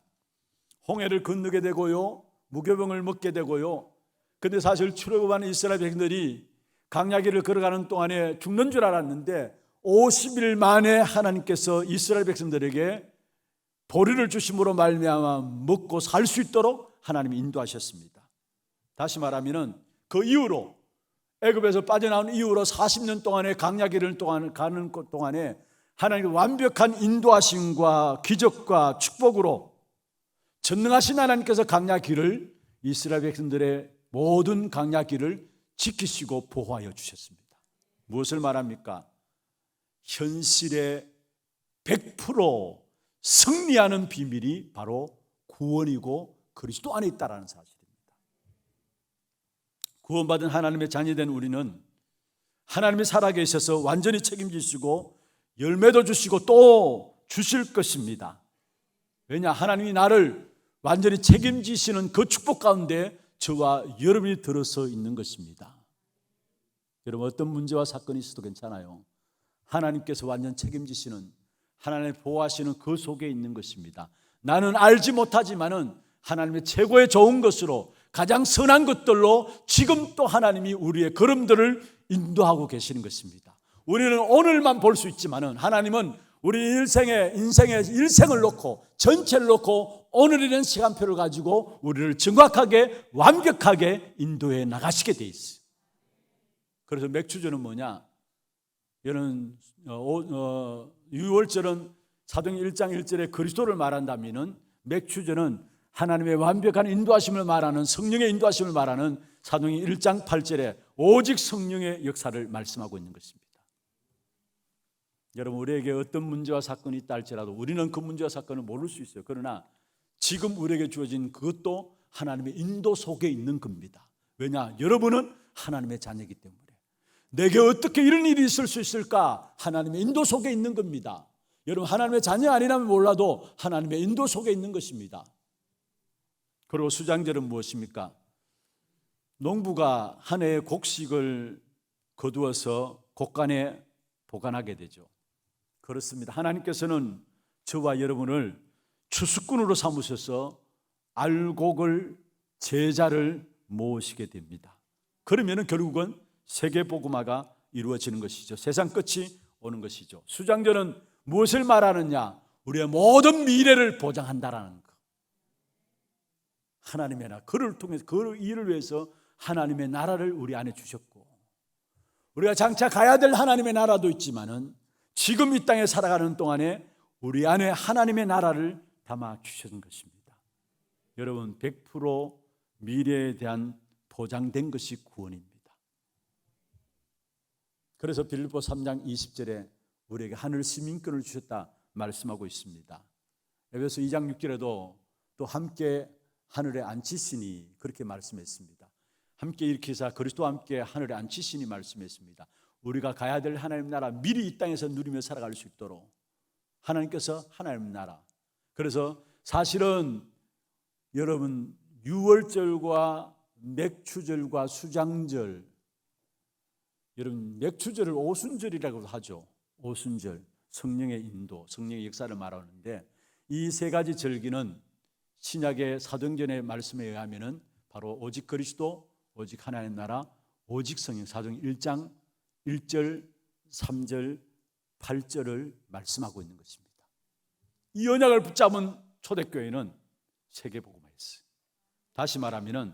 홍해를 건너게 되고요, 무교병을 먹게 되고요. 근데 사실 출애굽한 이스라엘 백성들이 광야 길을 걸어가는 동안에 죽는 줄 알았는데 50일 만에 하나님께서 이스라엘 백성들에게 보리를 주심으로 말미암아 먹고 살 수 있도록 하나님이 인도하셨습니다. 다시 말하면 그 이후로, 애굽에서 빠져나온 이후로 40년 동안의 광야 길을 가는 동안에 하나님의 완벽한 인도하심과 기적과 축복으로 전능하신 하나님께서 광야 길을, 이스라엘 백성들의 모든 광야 길을 지키시고 보호하여 주셨습니다. 무엇을 말합니까? 현실에 100% 승리하는 비밀이 바로 구원이고 그리스도 안에 있다는 사실입니다. 구원받은 하나님의 자녀된 우리는 하나님이 살아계셔서 완전히 책임지시고 열매도 주시고 또 주실 것입니다. 왜냐? 하나님이 나를 완전히 책임지시는 그 축복 가운데 저와 여러분이 들어서 있는 것입니다. 여러분, 어떤 문제와 사건이 있어도 괜찮아요. 하나님께서 완전 책임지시는, 하나님의 보호하시는 그 속에 있는 것입니다. 나는 알지 못하지만은 하나님의 최고의 좋은 것으로, 가장 선한 것들로 지금 또 하나님이 우리의 걸음들을 인도하고 계시는 것입니다. 우리는 오늘만 볼 수 있지만은 하나님은 우리 인생의 일생을 놓고, 전체를 놓고 오늘이라는 시간표를 가지고 우리를 정확하게 완벽하게 인도해 나가시게 돼 있어요. 그래서 맥추절은 뭐냐? 이런 유월절은 사도행 1장 1절에 그리스도를 말한다면은, 맥추절은 하나님의 완벽한 인도하심을 말하는, 성령의 인도하심을 말하는 사도행 1장 8절에 오직 성령의 역사를 말씀하고 있는 것입니다. 여러분, 우리에게 어떤 문제와 사건이 있다 할지라도 우리는 그 문제와 사건을 모를 수 있어요. 그러나 지금 우리에게 주어진 그것도 하나님의 인도 속에 있는 겁니다. 왜냐? 여러분은 하나님의 자녀이기 때문에. 내게 어떻게 이런 일이 있을 수 있을까? 하나님의 인도 속에 있는 겁니다. 여러분, 하나님의 자녀 아니라면 몰라도 하나님의 인도 속에 있는 것입니다. 그리고 수장절은 무엇입니까? 농부가 한 해의 곡식을 거두어서 곡간에 보관하게 되죠. 그렇습니다. 하나님께서는 저와 여러분을 추수꾼으로 삼으셔서 알곡을, 제자를 모으시게 됩니다. 그러면 결국은 세계복음화가 이루어지는 것이죠. 세상 끝이 오는 것이죠. 수장절은 무엇을 말하느냐? 우리의 모든 미래를 보장한다라는 것. 하나님의 나라, 그를 통해서 그 일을 위해서 하나님의 나라를 우리 안에 주셨고, 우리가 장차 가야 될 하나님의 나라도 있지만은 지금 이 땅에 살아가는 동안에 우리 안에 하나님의 나라를 담아 주신 것입니다. 여러분, 100% 미래에 대한 보장된 것이 구원입니다. 그래서 빌립보 3장 20절에 우리에게 하늘 시민권을 주셨다 말씀하고 있습니다. 에베소 2장 6절에도 또 함께 하늘에 앉히시니 그렇게 말씀했습니다. 함께 일으키사 그리스도와 함께 하늘에 앉히시니 말씀했습니다. 우리가 가야 될 하나님 나라, 미리 이 땅에서 누리며 살아갈 수 있도록 하나님께서 하나님 나라. 그래서 사실은 여러분, 유월절과 맥추절과 수장절, 여러분 맥추절을 오순절이라고 하죠. 오순절, 성령의 인도, 성령의 역사를 말하는데, 이 세 가지 절기는 신약의 사도행전의 말씀에 의하면은 바로 오직 그리스도, 오직 하나님 나라, 오직 성령, 사도행전 1장 1절, 3절, 8절을 말씀하고 있는 것입니다. 이 언약을 붙잡은 초대교회는 세계복음화였어요. 다시 말하면은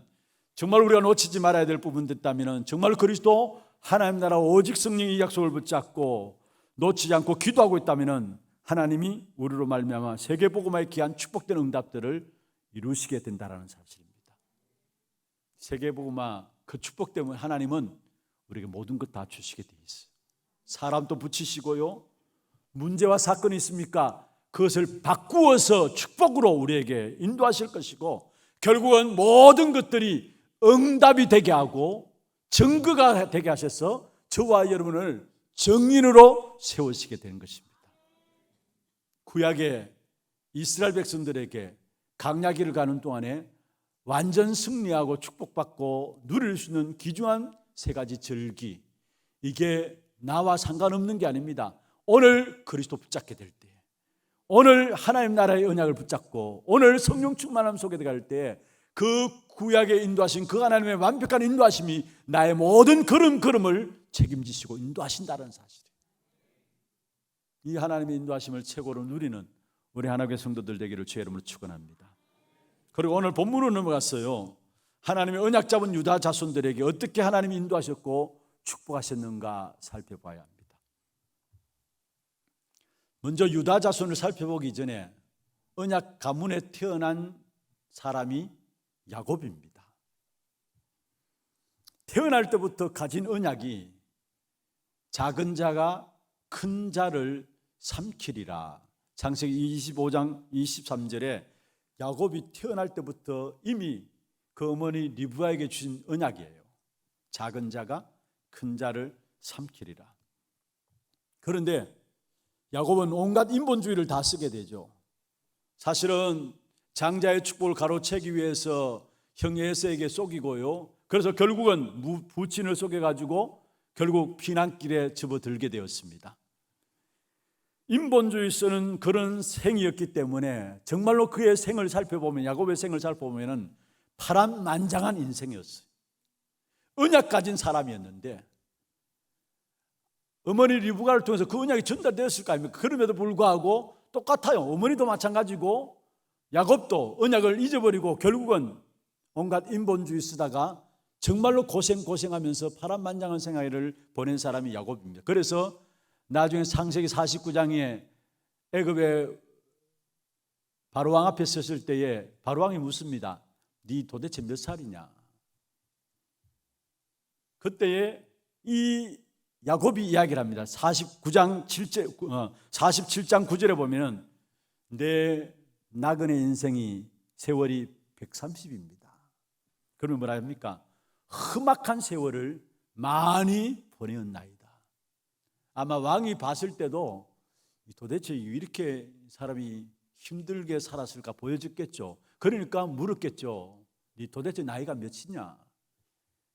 정말 우리가 놓치지 말아야 될 부분이 있다면은 정말 그리스도, 하나님 나라, 오직 성령의 약속을 붙잡고 놓치지 않고 기도하고 있다면은 하나님이 우리로 말미암아 세계복음화의 귀한 축복된 응답들을 이루시게 된다라는 사실입니다. 세계복음화 그 축복 때문에 하나님은 우리에게 모든 것 다 주시게 돼 있어요. 사람도 붙이시고요, 문제와 사건이 있습니까? 그것을 바꾸어서 축복으로 우리에게 인도하실 것이고, 결국은 모든 것들이 응답이 되게 하고 증거가 되게 하셔서 저와 여러분을 정인으로 세우시게 되는 것입니다. 구약의 이스라엘 백성들에게 강야기를 가는 동안에 완전 승리하고 축복받고 누릴 수 있는 귀중한 세 가지 절기, 이게 나와 상관없는 게 아닙니다. 오늘 그리스도 붙잡게 될 때, 오늘 하나님 나라의 언약을 붙잡고 오늘 성령 충만함 속에 들어갈 때 그 구약에 인도하신 그 하나님의 완벽한 인도하심이 나의 모든 걸음걸음을 책임지시고 인도하신다는 사실이에요. 이 하나님의 인도하심을 최고로 누리는 우리 하나님의 성도들 되기를 주의 이름으로 축원합니다. 그리고 오늘 본문으로 넘어갔어요. 하나님의 언약 잡은 유다 자손들에게 어떻게 하나님이 인도하셨고 축복하셨는가 살펴봐야 합니다. 먼저 유다 자손을 살펴보기 전에 언약 가문에 태어난 사람이 야곱입니다. 태어날 때부터 가진 언약이 작은 자가 큰 자를 삼키리라. 창세기 25장 23절에 야곱이 태어날 때부터 이미 그 어머니 리브아에게 주신 언약이에요. 작은 자가 큰 자를 삼키리라. 그런데 야곱은 온갖 인본주의를 다 쓰게 되죠. 사실은 장자의 축복을 가로채기 위해서 형 에서에게 속이고요, 그래서 결국은 부친을 속여가지고 결국 피난길에 접어들게 되었습니다. 인본주의 쓰는 그런 생이었기 때문에 정말로 그의 생을 살펴보면, 야곱의 생을 살펴보면 파란만장한 인생이었어요. 언약 가진 사람이었는데 어머니 리브가를 통해서 그 언약이 전달되었을 거 아닙니까? 그럼에도 불구하고 똑같아요. 어머니도 마찬가지고 야곱도 언약을 잊어버리고 결국은 온갖 인본주의 쓰다가 정말로 고생하면서 파란만장한 생활을 보낸 사람이 야곱입니다. 그래서 나중에 창세기 49장에 애굽의 바로왕 앞에 섰을 때에 바로왕이 묻습니다. 네 도대체 몇 살이냐? 그때에 이 야곱이 이야기를 합니다. 47장 9절에 보면 내 나그네 인생이 세월이 130입니다. 그러면 뭐라 합니까? 험악한 세월을 많이 보내었나이다. 아마 왕이 봤을 때도 도대체 이렇게 사람이 힘들게 살았을까 보여줬겠죠. 그러니까 물었겠죠. 네 도대체 나이가 몇이냐?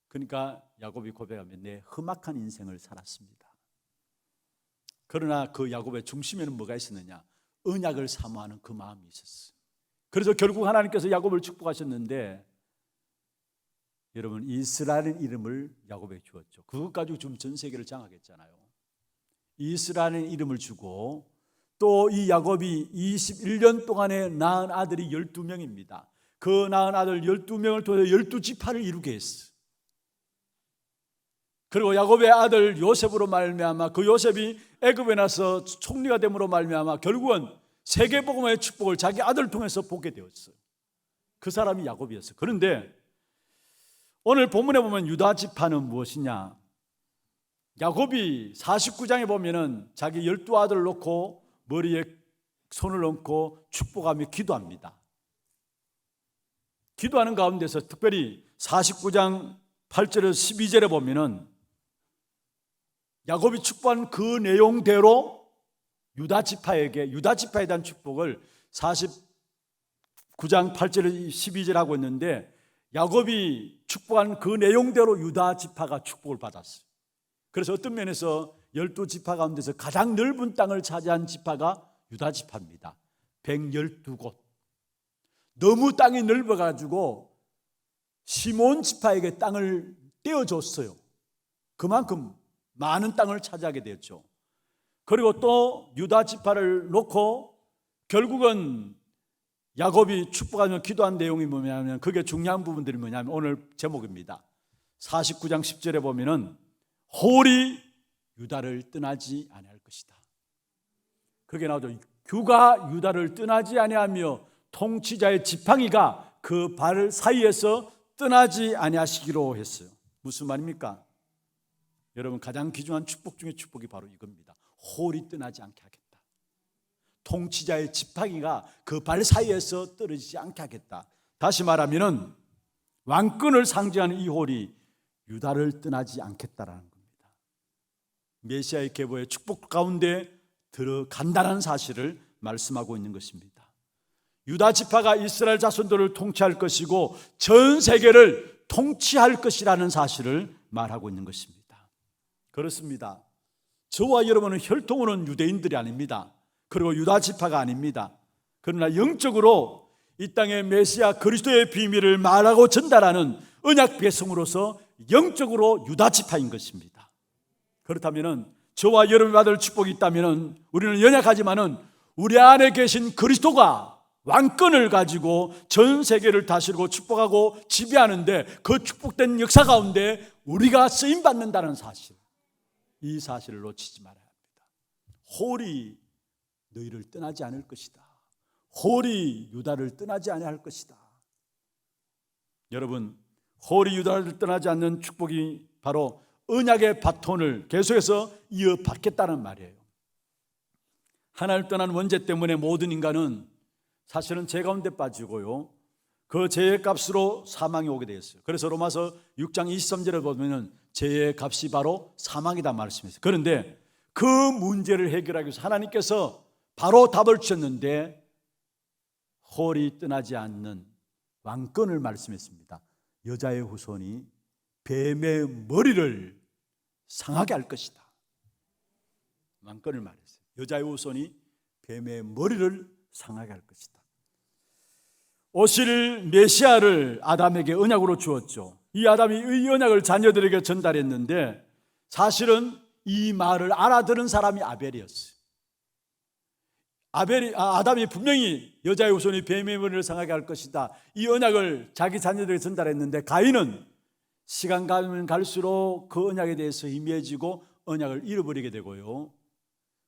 그러니까 야곱이 고백하면 내 험악한 인생을 살았습니다. 그러나 그 야곱의 중심에는 뭐가 있었느냐? 언약을 사모하는 그 마음이 있었어요. 그래서 결국 하나님께서 야곱을 축복하셨는데, 여러분 이스라엘의 이름을 야곱에게 주었죠. 그것 가지고 지금 전 세계를 장악했잖아요. 이스라엘의 이름을 주고 또 이 야곱이 21년 동안에 낳은 아들이 12명입니다. 그 낳은 아들 12명을 통해 12지파를 이루게 했어. 그리고 야곱의 아들 요셉으로 말미암아 그 요셉이 애굽에 나서 총리가 됨으로 말미암아 결국은 세계복음의 축복을 자기 아들을 통해서 보게 되었어요. 그 사람이 야곱이었어요. 그런데 오늘 본문에 보면 유다 지파는 무엇이냐? 야곱이 49장에 보면은 자기 12아들을 놓고 머리에 손을 얹고 축복하며 기도합니다. 기도하는 가운데서 특별히 49장 8절에서 12절에 보면은 야곱이 축복한 그 내용대로 유다 지파에 대한 축복을 49장 8절에서 12절 하고 있는데 야곱이 축복한 그 내용대로 유다 지파가 축복을 받았어요. 그래서 어떤 면에서 12지파 가운데서 가장 넓은 땅을 차지한 지파가 유다 지파입니다. 112곳. 너무 땅이 넓어가지고 시몬 지파에게 땅을 떼어줬어요. 그만큼 많은 땅을 차지하게 되었죠. 그리고 또 유다 지파를 놓고 결국은 야곱이 축복하며 기도한 내용이 뭐냐면 그게 중요한 부분들이 뭐냐면 오늘 제목입니다. 49장 10절에 보면은 홀이 유다를 떠나지 아니할 것이다. 그게 나오죠. 규가 유다를 떠나지 아니하며 통치자의 지팡이가 그 발 사이에서 떠나지 아니하시기로 했어요. 무슨 말입니까? 여러분 가장 귀중한 축복 중에 축복이 바로 이겁니다. 홀이 떠나지 않게 하겠다. 통치자의 지팡이가 그 발 사이에서 떨어지지 않게 하겠다. 다시 말하면은 왕권을 상징하는 이 홀이 유다를 떠나지 않겠다라는 겁니다. 메시아의 계보의 축복 가운데 들어간다는 사실을 말씀하고 있는 것입니다. 유다 지파가 이스라엘 자손들을 통치할 것이고 전 세계를 통치할 것이라는 사실을 말하고 있는 것입니다. 그렇습니다. 저와 여러분은 혈통으로는 유대인들이 아닙니다. 그리고 유다 지파가 아닙니다. 그러나 영적으로 이 땅에 메시아 그리스도의 비밀을 말하고 전달하는 언약 백성으로서 영적으로 유다 지파인 것입니다. 그렇다면 저와 여러분이 받을 축복이 있다면 우리는 연약하지만은 우리 안에 계신 그리스도가 왕권을 가지고 전 세계를 다스리고 축복하고 지배하는데 그 축복된 역사 가운데 우리가 쓰임받는다는 사실, 이 사실을 놓치지 말아야 합니다. 홀이 너희를 떠나지 않을 것이다. 홀이 유다를 떠나지 아니할 것이다. 여러분, 홀이 유다를 떠나지 않는 축복이 바로 언약의 바톤을 계속해서 이어받겠다는 말이에요. 하나님을 떠난 원죄 때문에 모든 인간은 사실은 죄 가운데 빠지고요, 그 죄의 값으로 사망이 오게 되었어요. 그래서 로마서 6장 23절에 보면 죄의 값이 바로 사망이다 말씀했어요. 그런데 그 문제를 해결하기 위해서 하나님께서 바로 답을 주셨는데 홀이 떠나지 않는 왕권을 말씀했습니다. 여자의 후손이 뱀의 머리를 상하게 할 것이다. 왕권을 말했어요. 여자의 후손이 뱀의 머리를 상하게 할 것이다. 오실 메시아를 아담에게 언약으로 주었죠. 이 아담이 이 언약을 자녀들에게 전달했는데 사실은 이 말을 알아들은 사람이 아벨이었어요. 아담이 분명히 여자의 후손이 뱀의 머리를 상하게 할 것이다, 이 언약을 자기 자녀들에게 전달했는데 가인은 시간 가면 갈수록 그 언약에 대해서 희미해지고 언약을 잃어버리게 되고요,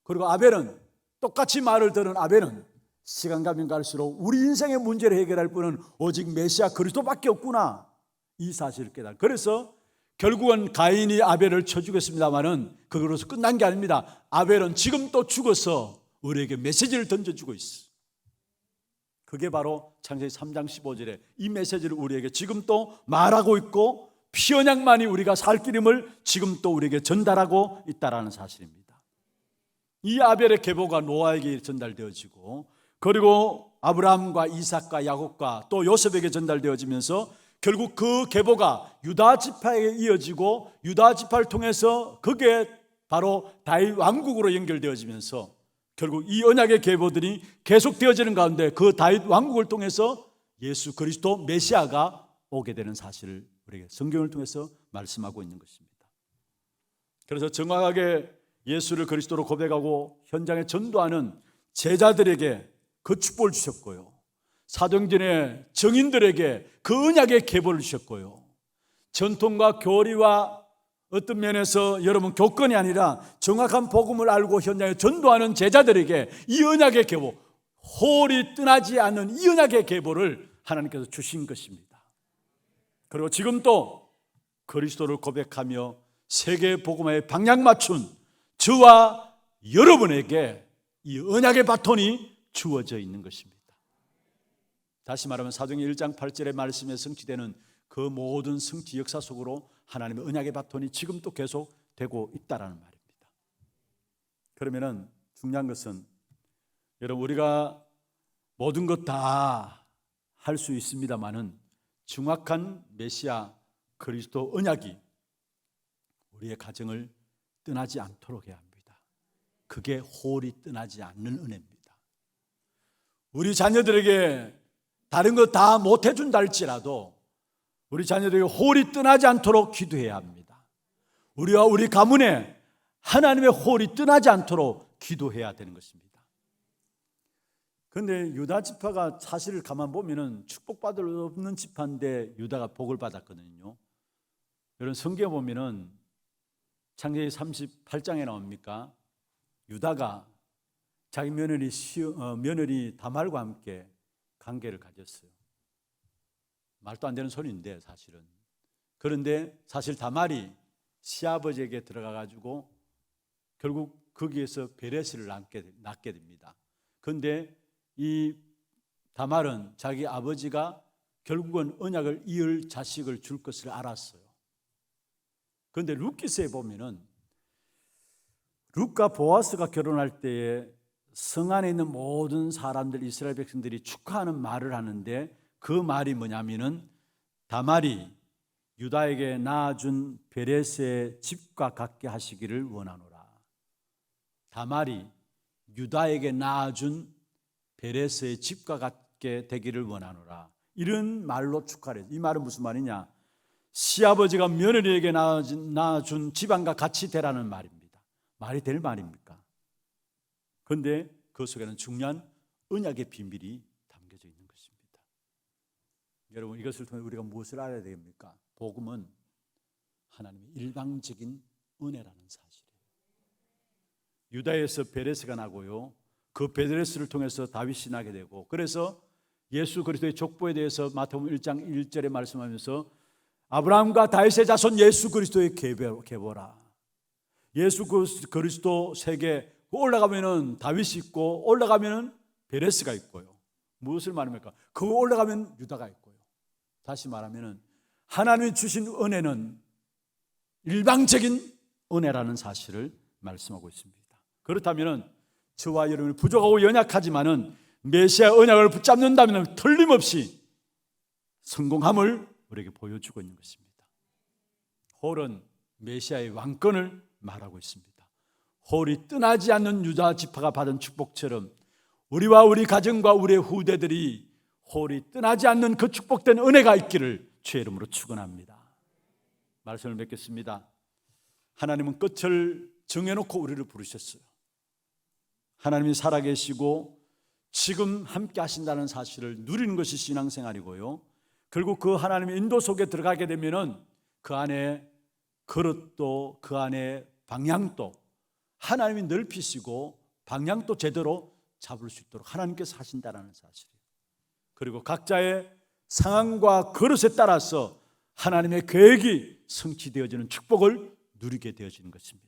그리고 아벨은 똑같이 말을 들은 아벨은 시간 가면 갈수록 우리 인생의 문제를 해결할 분은 오직 메시아 그리스도밖에 없구나, 이 사실을 깨달아. 그래서 결국은 가인이 아벨을 쳐 죽였습니다마는 그걸로서 끝난 게 아닙니다. 아벨은 지금 또 죽어서 우리에게 메시지를 던져주고 있어. 그게 바로 창세기 3장 15절에 이 메시지를 우리에게 지금 또 말하고 있고 피 언약만이 우리가 살 길임을 지금 또 우리에게 전달하고 있다라는 사실입니다. 이 아벨의 계보가 노아에게 전달되어지고 그리고 아브라함과 이삭과 야곱과 또 요셉에게 전달되어지면서 결국 그 계보가 유다 지파에게 이어지고 유다 지파를 통해서 그게 바로 다윗 왕국으로 연결되어지면서 결국 이 언약의 계보들이 계속되어지는 가운데 그 다윗 왕국을 통해서 예수 그리스도 메시아가 오게 되는 사실을 우리에게 성경을 통해서 말씀하고 있는 것입니다. 그래서 정확하게 예수를 그리스도로 고백하고 현장에 전도하는 제자들에게 그 축복을 주셨고요, 사도행전의 정인들에게 그 언약의 계보를 주셨고요, 전통과 교리와 어떤 면에서 여러분 교권이 아니라 정확한 복음을 알고 현장에 전도하는 제자들에게 이 언약의 계보, 홀이 떠나지 않는 이 언약의 계보를 하나님께서 주신 것입니다. 그리고 지금 또 그리스도를 고백하며 세계 복음화에 방향 맞춘 저와 여러분에게 이 언약의 바톤이 주어져 있는 것입니다. 다시 말하면 사도행전 1장 8절의 말씀에 성취되는 그 모든 성취 역사 속으로 하나님의 언약의 바톤이 지금 또 계속되고 있다는 말입니다. 그러면은 중요한 것은 여러분, 우리가 모든 것 다 할 수 있습니다만은 정확한 메시아 그리스도 언약이 우리의 가정을 떠나지 않도록 해야 합니다. 그게 홀이 떠나지 않는 은혜입니다. 우리 자녀들에게 다른 거 다 못 해준다 할지라도 우리 자녀들에게 홀이 떠나지 않도록 기도해야 합니다. 우리와 우리 가문에 하나님의 홀이 떠나지 않도록 기도해야 되는 것입니다. 그런데 유다 지파가 사실을 가만 보면은 축복받을 없는 지파인데 유다가 복을 받았거든요. 여러분, 성경에 보면은 창세기 38장에 나옵니까? 유다가 자기 며느리 다말과 함께 관계를 가졌어요. 말도 안 되는 소리인데 사실은. 그런데 사실 다말이 시아버지에게 들어가 가지고 결국 거기에서 베레스를 낳게 됩니다. 그런데 이 다말은 자기 아버지가 결국은 언약을 이을 자식을 줄 것을 알았어요. 그런데 룻기서에 보면은 룻과 보아스가 결혼할 때에 성 안에 있는 모든 사람들, 이스라엘 백성들이 축하하는 말을 하는데 그 말이 뭐냐면은 다말이 유다에게 낳아준 베레스의 집과 같게 하시기를 원하노라. 다말이 유다에게 낳아준 베레스의 집과 같게 되기를 원하노라. 이런 말로 축하를 해요. 이 말은 무슨 말이냐? 시아버지가 며느리에게 낳아준 집안과 같이 되라는 말입니다. 말이 될 말입니까? 그런데 그 속에는 중요한 언약의 비밀이 담겨져 있는 것입니다. 여러분, 이것을 통해 우리가 무엇을 알아야 됩니까? 복음은 하나님의 일방적인 은혜라는 사실이에요. 유다에서 베레스가 나고요, 그 베레스를 통해서 다윗이 나게 되고, 그래서 예수 그리스도의 족보에 대해서 마태복음 1장 1절에 말씀하면서 아브라함과 다윗의 자손 예수 그리스도의 계보라. 예수 그리스도 세계 올라가면은 다윗이 있고 올라가면은 베레스가 있고요. 무엇을 말합니까? 그거 올라가면 유다가 있고요. 다시 말하면은 하나님이 주신 은혜는 일방적인 은혜라는 사실을 말씀하고 있습니다. 그렇다면은 저와 여러분이 부족하고 연약하지만은 메시아 언약을 붙잡는다면 틀림없이 성공함을 우리에게 보여주고 있는 것입니다. 홀은 메시아의 왕권을 말하고 있습니다. 홀이 떠나지 않는 유다 지파가 받은 축복처럼 우리와 우리 가정과 우리의 후대들이 홀이 떠나지 않는 그 축복된 은혜가 있기를 주의 이름으로 축원합니다. 말씀을 맺겠습니다. 하나님은 끝을 정해놓고 우리를 부르셨어요. 하나님이 살아계시고 지금 함께 하신다는 사실을 누리는 것이 신앙생활이고요, 결국 그 하나님의 인도 속에 들어가게 되면은 그 안에 그릇도 그 안에 방향도 하나님이 넓히시고 방향도 제대로 잡을 수 있도록 하나님께서 하신다는 사실이에요. 그리고 각자의 상황과 그릇에 따라서 하나님의 계획이 성취되어지는 축복을 누리게 되어지는 것입니다.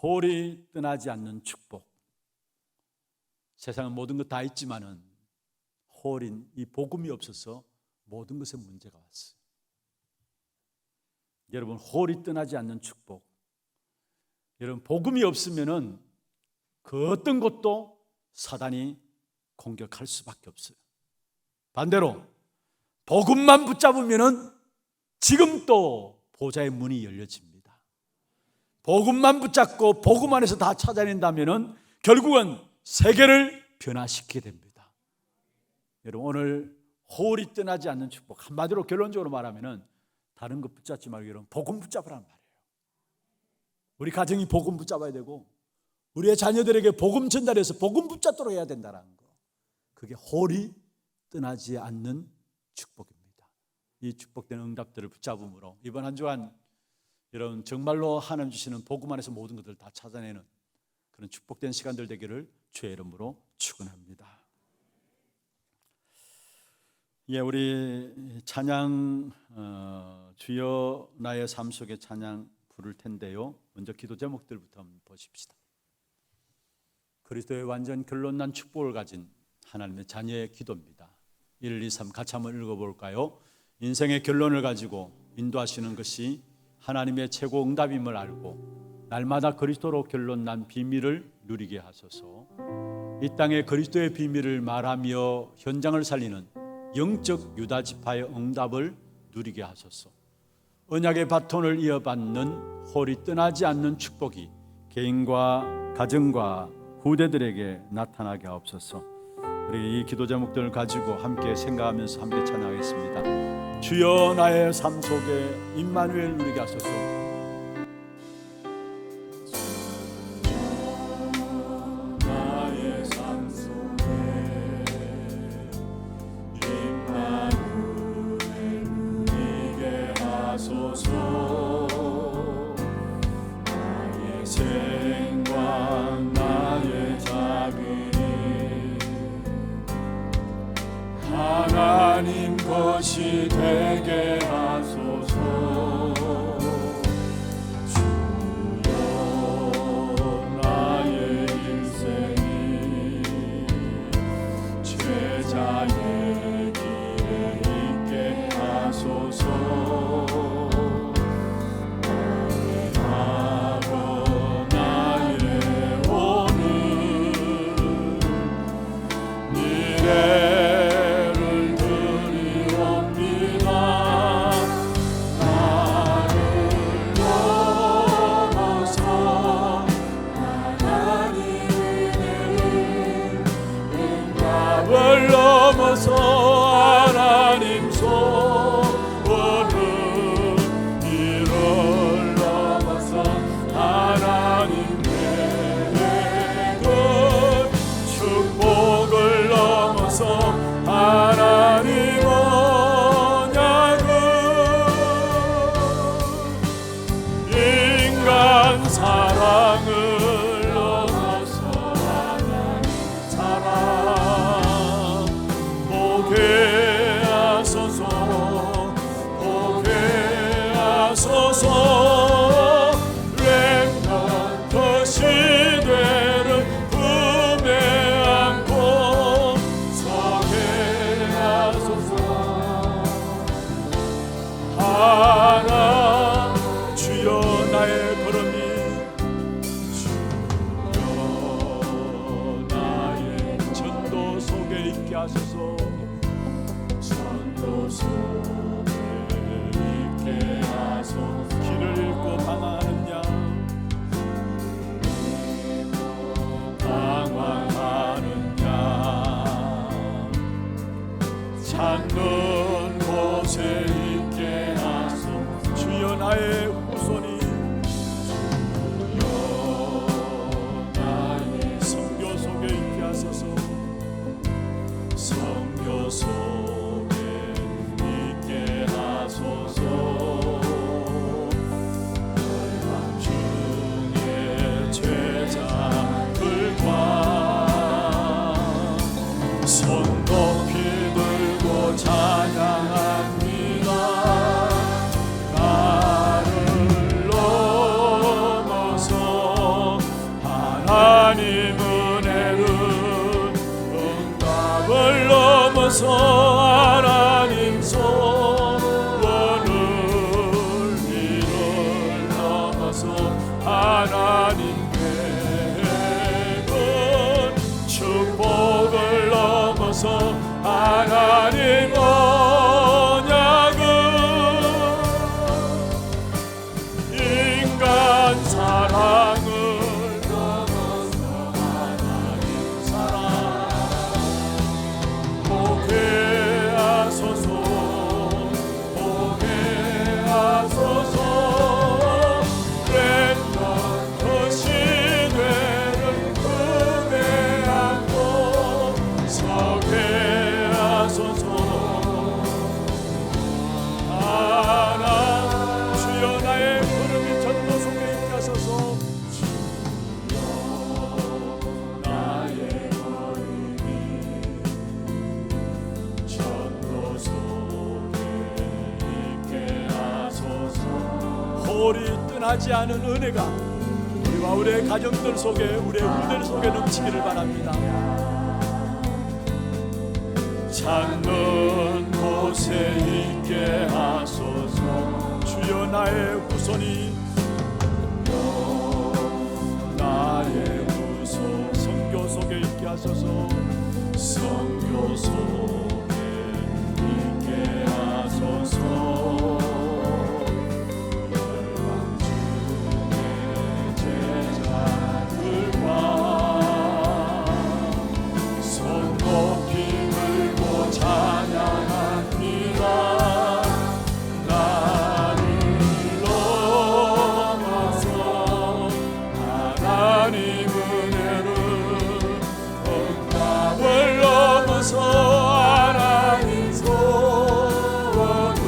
홀이 떠나지 않는 축복. 세상은 모든 것 다 있지만은 홀인 이 복음이 없어서 모든 것에 문제가 왔어요. 여러분, 홀이 떠나지 않는 축복. 여러분, 복음이 없으면은 그 어떤 것도 사단이 공격할 수밖에 없어요. 반대로 복음만 붙잡으면은 지금 또 보좌의 문이 열려집니다. 복음만 붙잡고 복음 안에서 다 찾아낸다면은 결국은 세계를 변화시키게 됩니다. 여러분, 오늘 홀이 떠나지 않는 축복, 한마디로 결론적으로 말하면은 다른 것 붙잡지 말고 여러분 복음 붙잡으라는 말이에요. 우리 가정이 복음 붙잡아야 되고 우리의 자녀들에게 복음 전달해서 복음 붙잡도록 해야 된다는 거. 그게 홀이 떠나지 않는 축복입니다. 이 축복된 응답들을 붙잡음으로 이번 한 주간 여러분 정말로 하나님 주시는 복음 안에서 모든 것들을 다 찾아내는 그런 축복된 시간들 되기를 주의 이름으로 축원합니다. 예, 우리 찬양 주여 나의 삶 속의 찬양 부를 텐데요. 먼저 기도 제목들부터 한번 보십시다. 그리스도의 완전 결론난 축복을 가진 하나님의 자녀의 기도입니다. 1, 2, 3 같이 한번 읽어볼까요? 인생의 결론을 가지고 인도하시는 것이 하나님의 최고 응답임을 알고 날마다 그리스도로 결론난 비밀을 누리게 하소서. 이 땅에 그리스도의 비밀을 말하며 현장을 살리는 영적 유다 지파의 응답을 누리게 하소서. 언약의 바톤을 이어받는 홀이 떠나지 않는 축복이 개인과 가정과 후대들에게 나타나게 하옵소서. 우리 이 기도 제목들을 가지고 함께 생각하면서 함께 찬양하겠습니다. 주여 나의 삶 속에 임마누엘 누리게 하소서. 나의 삶 속에 임마누엘 누리게 하소서. 나의 생관 나의 자비 하나님 것이 되게 하소서. 주여 나의 인생이 제자의 길에 있게 하소서. 나의 과거 나의 오늘 미래 하나님 소원은 이를 넘어서 하나님의 그 축복을 넘어서 하나님 언약은 인간 사랑을 넘어서 하나님 사랑 보게 하소서. 보게 하소서. 렘넌트 시대를 품에 안고 서게 하소서. 하나 주여 나의 걸음이 주여 나의 전도 속에 있게 하소서. 전도 속에 있게 하소서. 길을 잃고 방황하느냐 방황하느냐 찾는 곳에 있게 하소서. 주여 나의 후손이 주여 나의 성교 속에 있게 하소서. 성교 속에 있게 하소서. 열방 중에 제자들과 손 높이 들고 찬양합니다. 나를 넘어서 하나님 은혜를 응답을 넘어서 하나님 소원을 이를 넘어서 하나님 계획은 축복을 넘어서 하나님 언약은 인간 사랑을 넘어서 하나님 사랑 보게 떠나지 않은 은혜가 우리와 우리의 가정들 속에, 우리의 후대들 속에 넘치기를 바랍니다. 찾는 곳에 있게 하소서. 주여 나의 후손이, 나의 후손 성교 속에 있게 하소서. 성교 속에 있게 하소서. 열방 중의 제자들과 손 높이 들고 찬양합니다. 나를 넘어서 하나님 은혜를, 응답을 넘어서 하나님 소원을,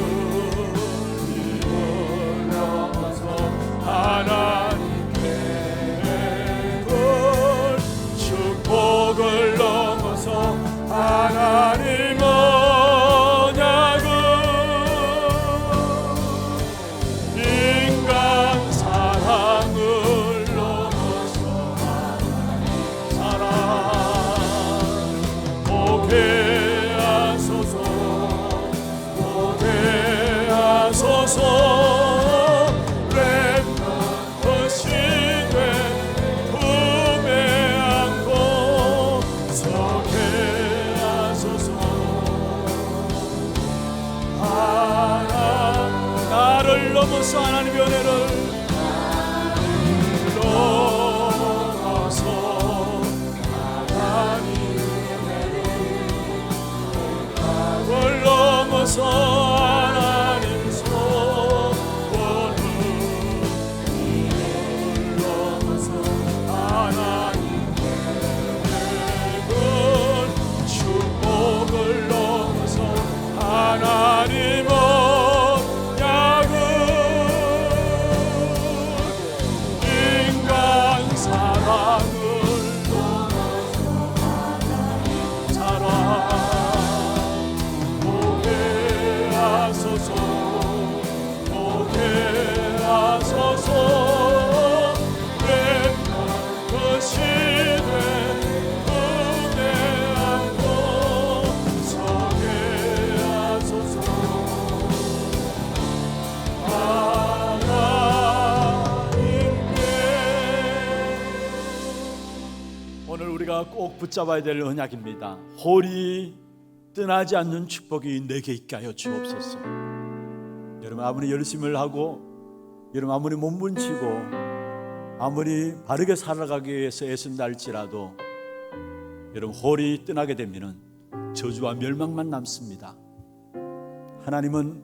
힘을 넘어서 하나님 계획을, 축복을 넘어서 하나님 언약을, 인간 사랑을 넘어서 하나님 사랑 보게 하소서. 보게 하소서. 렘넌트 시대 품에 안고 서게 하소서. 나를 넘어서 하나님의 은혜를, 넘어서 하나님의 은혜를, 답을 넘어서 하나님 소원을, 힘을 넘어서 하나님 계획을, 축복을 넘어서 하나님 언약을, 인간 사랑을 넘어서 하나님 사랑 보게 하소서. 보게 하소서. 렘넌트 시대 품에 안고 서게 하소서. 하나님께 오늘 우리가 꼭 붙잡아야 될 언약입니다. 홀이 떠나지 않는 축복이 내게 있게 하여 주옵소서. 여러분 아무리 열심을 하고, 여러분 아무리 몸부림치고, 아무리 바르게 살아가기 위해서 애쓴다 할지라도 여러분 홀이 떠나게 되면 저주와 멸망만 남습니다. 하나님은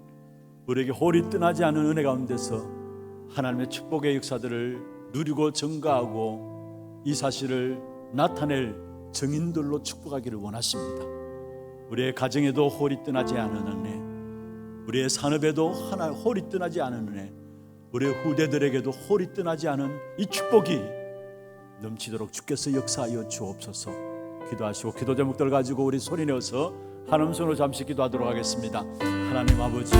우리에게 홀이 떠나지 않은 은혜 가운데서 하나님의 축복의 역사들을 누리고 증가하고 이 사실을 나타낼 증인들로 축복하기를 원하십니다. 우리의 가정에도 홀이 떠나지 않은 은혜, 우리의 산업에도 하나 홀이 떠나지 않은 은혜, 우리의 후대들에게도 홀이 떠나지 않은 이 축복이 넘치도록 주께서 역사하여 주옵소서. 기도하시고 기도 제목들 가지고 우리 소리내어서 한 음성으로 잠시 기도하도록 하겠습니다. 하나님 아버지,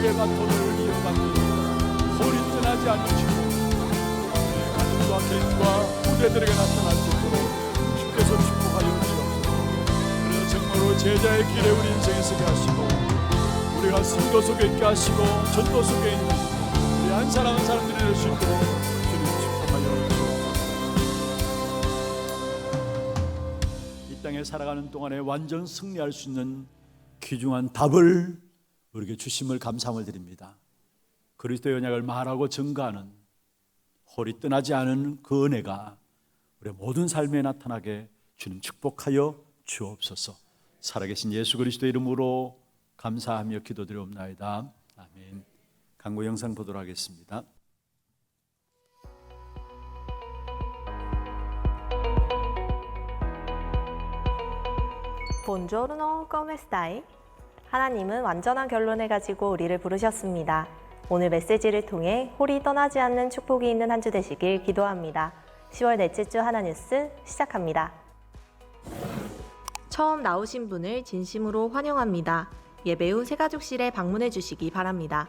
바톤을 이어가니 홀이 떠나지 않는 주님, 가정과 개인과 후대들에게 나타날 수 있도록 주께서 축복하여 주옵소서. 그래서 정말로 제자의 길에 우리 인생에 서게 하시고, 우리가 승도 속에 있게 하시고, 전도 속에 있는 우리 한 사람 한 사람들이 될 수 있도록 주님 축복하여 주옵소서. 이 땅에 살아가는 동안에 완전 승리할 수 있는 귀중한 답을 우리에게 주심을 감사함을 드립니다. 그리스도의 언약을 말하고 증거하는 홀이 떠나지 않은 그 은혜가 우리 모든 삶에 나타나게 주님 축복하여 주옵소서. 살아계신 예수 그리스도의 이름으로 감사하며 기도드리옵나이다. 아멘. 강구 영상 보도록 하겠습니다. Buongiorno, come stai? 하나님은 완전한 결론을 가지고 우리를 부르셨습니다. 오늘 메시지를 통해 홀이 떠나지 않는 축복이 있는 한 주 되시길 기도합니다. 10월 넷째 주 하나뉴스 시작합니다. 처음 나오신 분을 진심으로 환영합니다. 예배 후 새가족실에 방문해 주시기 바랍니다.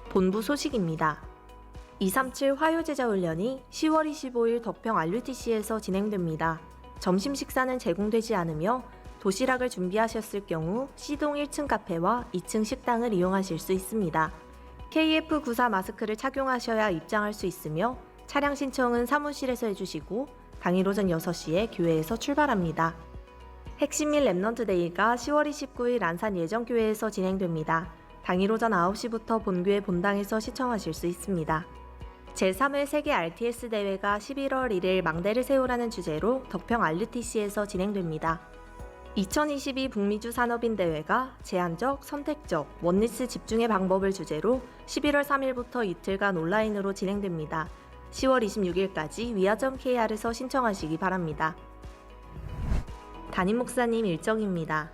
본부 소식입니다. 237 화요제자훈련이 10월 25일 덕평 RUTC에서 진행됩니다. 점심 식사는 제공되지 않으며 도시락을 준비하셨을 경우 C동 1층 카페와 2층 식당을 이용하실 수 있습니다. KF94 마스크를 착용하셔야 입장할 수 있으며 차량 신청은 사무실에서 해주시고 당일 오전 6시에 교회에서 출발합니다. 핵심 및 랩넌트 데이가 10월 29일 안산 예정교회에서 진행됩니다. 당일 오전 9시부터 본교회 본당에서 시청하실 수 있습니다. 제3회 세계 RTS 대회가 11월 1일 망대를 세우라는 주제로 덕평 RUTC에서 진행됩니다. 2022 북미주 산업인 대회가 제한적, 선택적, 원리스 집중의 방법을 주제로 11월 3일부터 이틀간 온라인으로 진행됩니다. 10월 26일까지 위아점 KR에서 신청하시기 바랍니다. 담임 목사님 일정입니다.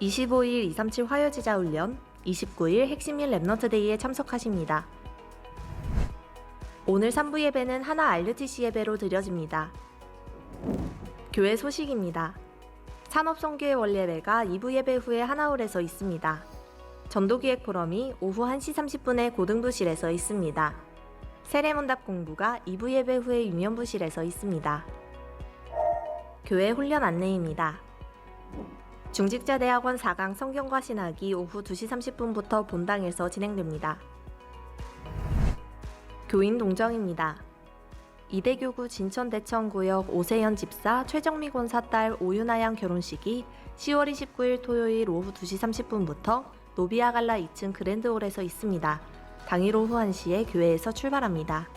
25일 237 화요제자훈련, 29일 핵심 및 랩넌트 데이에 참석하십니다. 오늘 3부 예배는 하나 RUTC 예배로 드려집니다. 교회 소식입니다. 산업선교회 원예배가 2부 예배 후에 하나홀에서 있습니다. 전도기획 포럼이 오후 1시 30분에 고등부실에서 있습니다. 세례문답 공부가 2부 예배 후에 유년부실에서 있습니다. 교회 훈련 안내입니다. 중직자대학원 4강 성경과 신학이 오후 2시 30분부터 본당에서 진행됩니다. 교인 동정입니다. 이대교구 진천대천구역 오세연 집사 최정미 권사 딸 오윤아 양 결혼식이 10월 29일 토요일 오후 2시 30분부터 노비아 갈라 2층 그랜드홀에서 있습니다. 당일 오후 1시에 교회에서 출발합니다.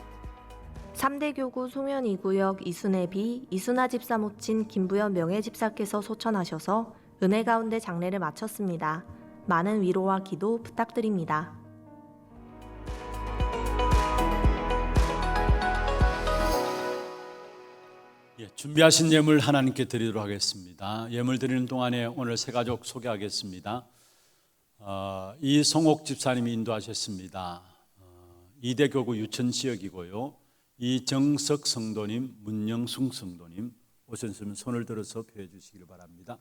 3대 교구 송현 2구역 이순애비 이순아 집사 모친 김부연 명예집사께서 소천하셔서 은혜 가운데 장례를 마쳤습니다. 많은 위로와 기도 부탁드립니다. 준비하신 예물 하나님께 드리도록 하겠습니다. 예물 드리는 동안에 오늘 세 가족 소개하겠습니다. 이성옥 집사님이 인도하셨습니다. 이대교구 유천지역이고요. 이정석 성도님, 문영숙 성도님 오셨으면 손을 들어서 표해 주시길 바랍니다.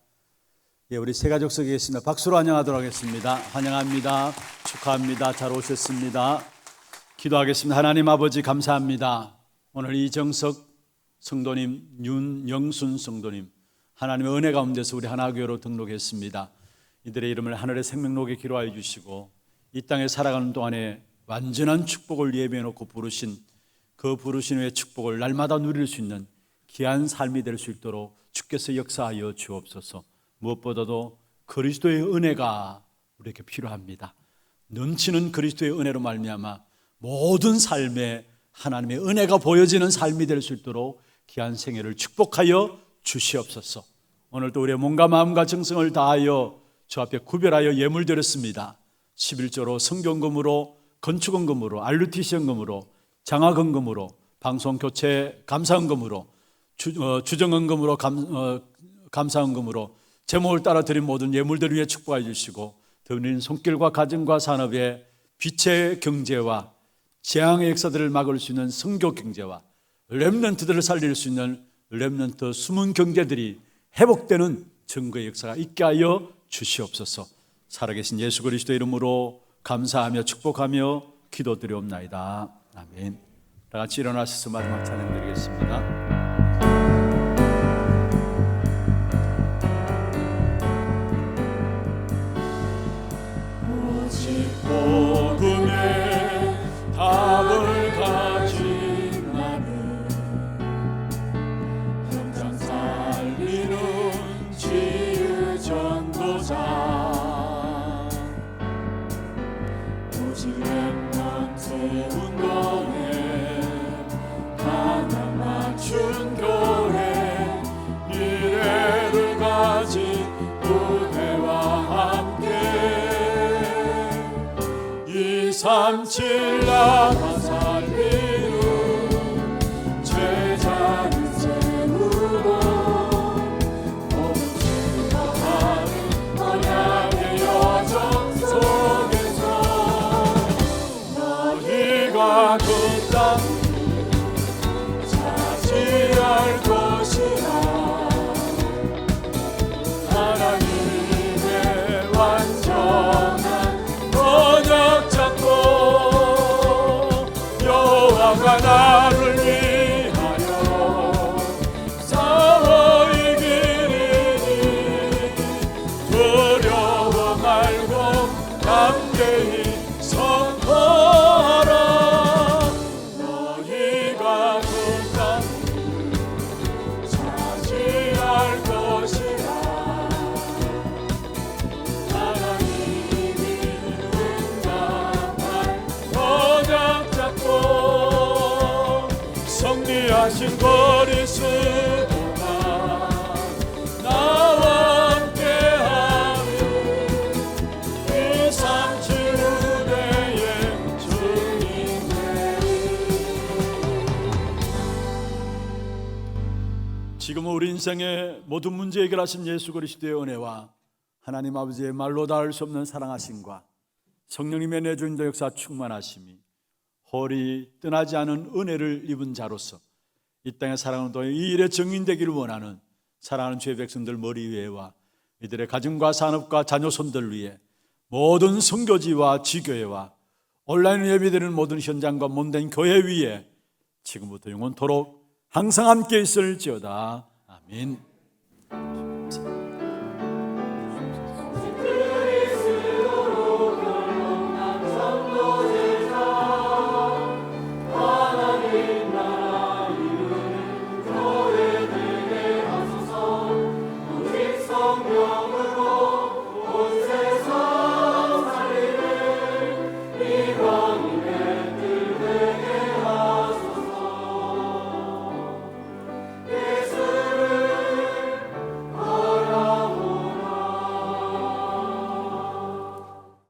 예, 우리 세 가족 속에 계십니다. 박수로 환영하도록 하겠습니다. 환영합니다. 축하합니다. 잘 오셨습니다. 기도하겠습니다. 하나님 아버지 감사합니다. 오늘 이정석 성도님, 윤영순 성도님 하나님의 은혜 가운데서 우리 하나교회로 등록했습니다. 이들의 이름을 하늘의 생명록에 기록하여 주시고 이 땅에 살아가는 동안에 완전한 축복을 예비해 놓고 부르신 그 부르신 후의 축복을 날마다 누릴 수 있는 귀한 삶이 될 수 있도록 주께서 역사하여 주옵소서. 무엇보다도 그리스도의 은혜가 우리에게 필요합니다. 넘치는 그리스도의 은혜로 말미암아 모든 삶에 하나님의 은혜가 보여지는 삶이 될 수 있도록 귀한 생애를 축복하여 주시옵소서. 오늘도 우리의 몸과 마음과 정성을 다하여 주 앞에 구별하여 예물 드렸습니다. 11조로 성경금으로, 건축원금으로, RUTC 헌금으로, 장학헌금으로, 방송교체 감사헌금으로, 주정헌금으로, 감사헌금으로 제목을 따라 드린 모든 예물들 위해 축복해 주시고 드린 손길과 가정과 산업의 빛의 경제와 재앙의 역사들을 막을 수 있는 선교 경제와 렘넌트들을 살릴 수 있는 렘넌트 숨은 경제들이 회복되는 증거의 역사가 있게 하여 주시옵소서. 살아계신 예수 그리스도의 이름으로 감사하며 축복하며 기도드리옵나이다. 아멘. 다 같이 일어나셔서 마지막 찬양 드리겠습니다. 복음의 답을 가진 나는 현장 살리는 치유 전도자 오직 렘넌트 운동에 하나만 237 나가 살리는 제자는 재물로 멈추어가는 언약의 여정 속에서 너희가 그 땅 차지할 것이라. 하나님의 완전한 언약 잡고 여호와가 나를 위하여 싸워 이기리니 두려워 말고 담대히 선포하라. 너희가 그 땅 차지할 것이라. 승리하신 그리스도가 나와 함께하리. 237 후대의 주님 되리. 지금 우리 인생의 모든 문제 해결하신 예수 그리스도의 은혜와 하나님 아버지의 말로 닿을 수 없는 사랑하심과 성령님의 내주인도 역사 충만하심이 홀이 떠나지 않은 은혜를 입은 자로서 이 땅에 살아가는 동안 이 일에 증인되기를 원하는 사랑하는 주의 백성들 머리 위에와 이들의 가정과 산업과 자녀손들 위에 모든 선교지와 지교회와 온라인 예배드리는 모든 현장과 몸된 교회 위에 지금부터 영원토록 항상 함께 있을지어다. 아멘.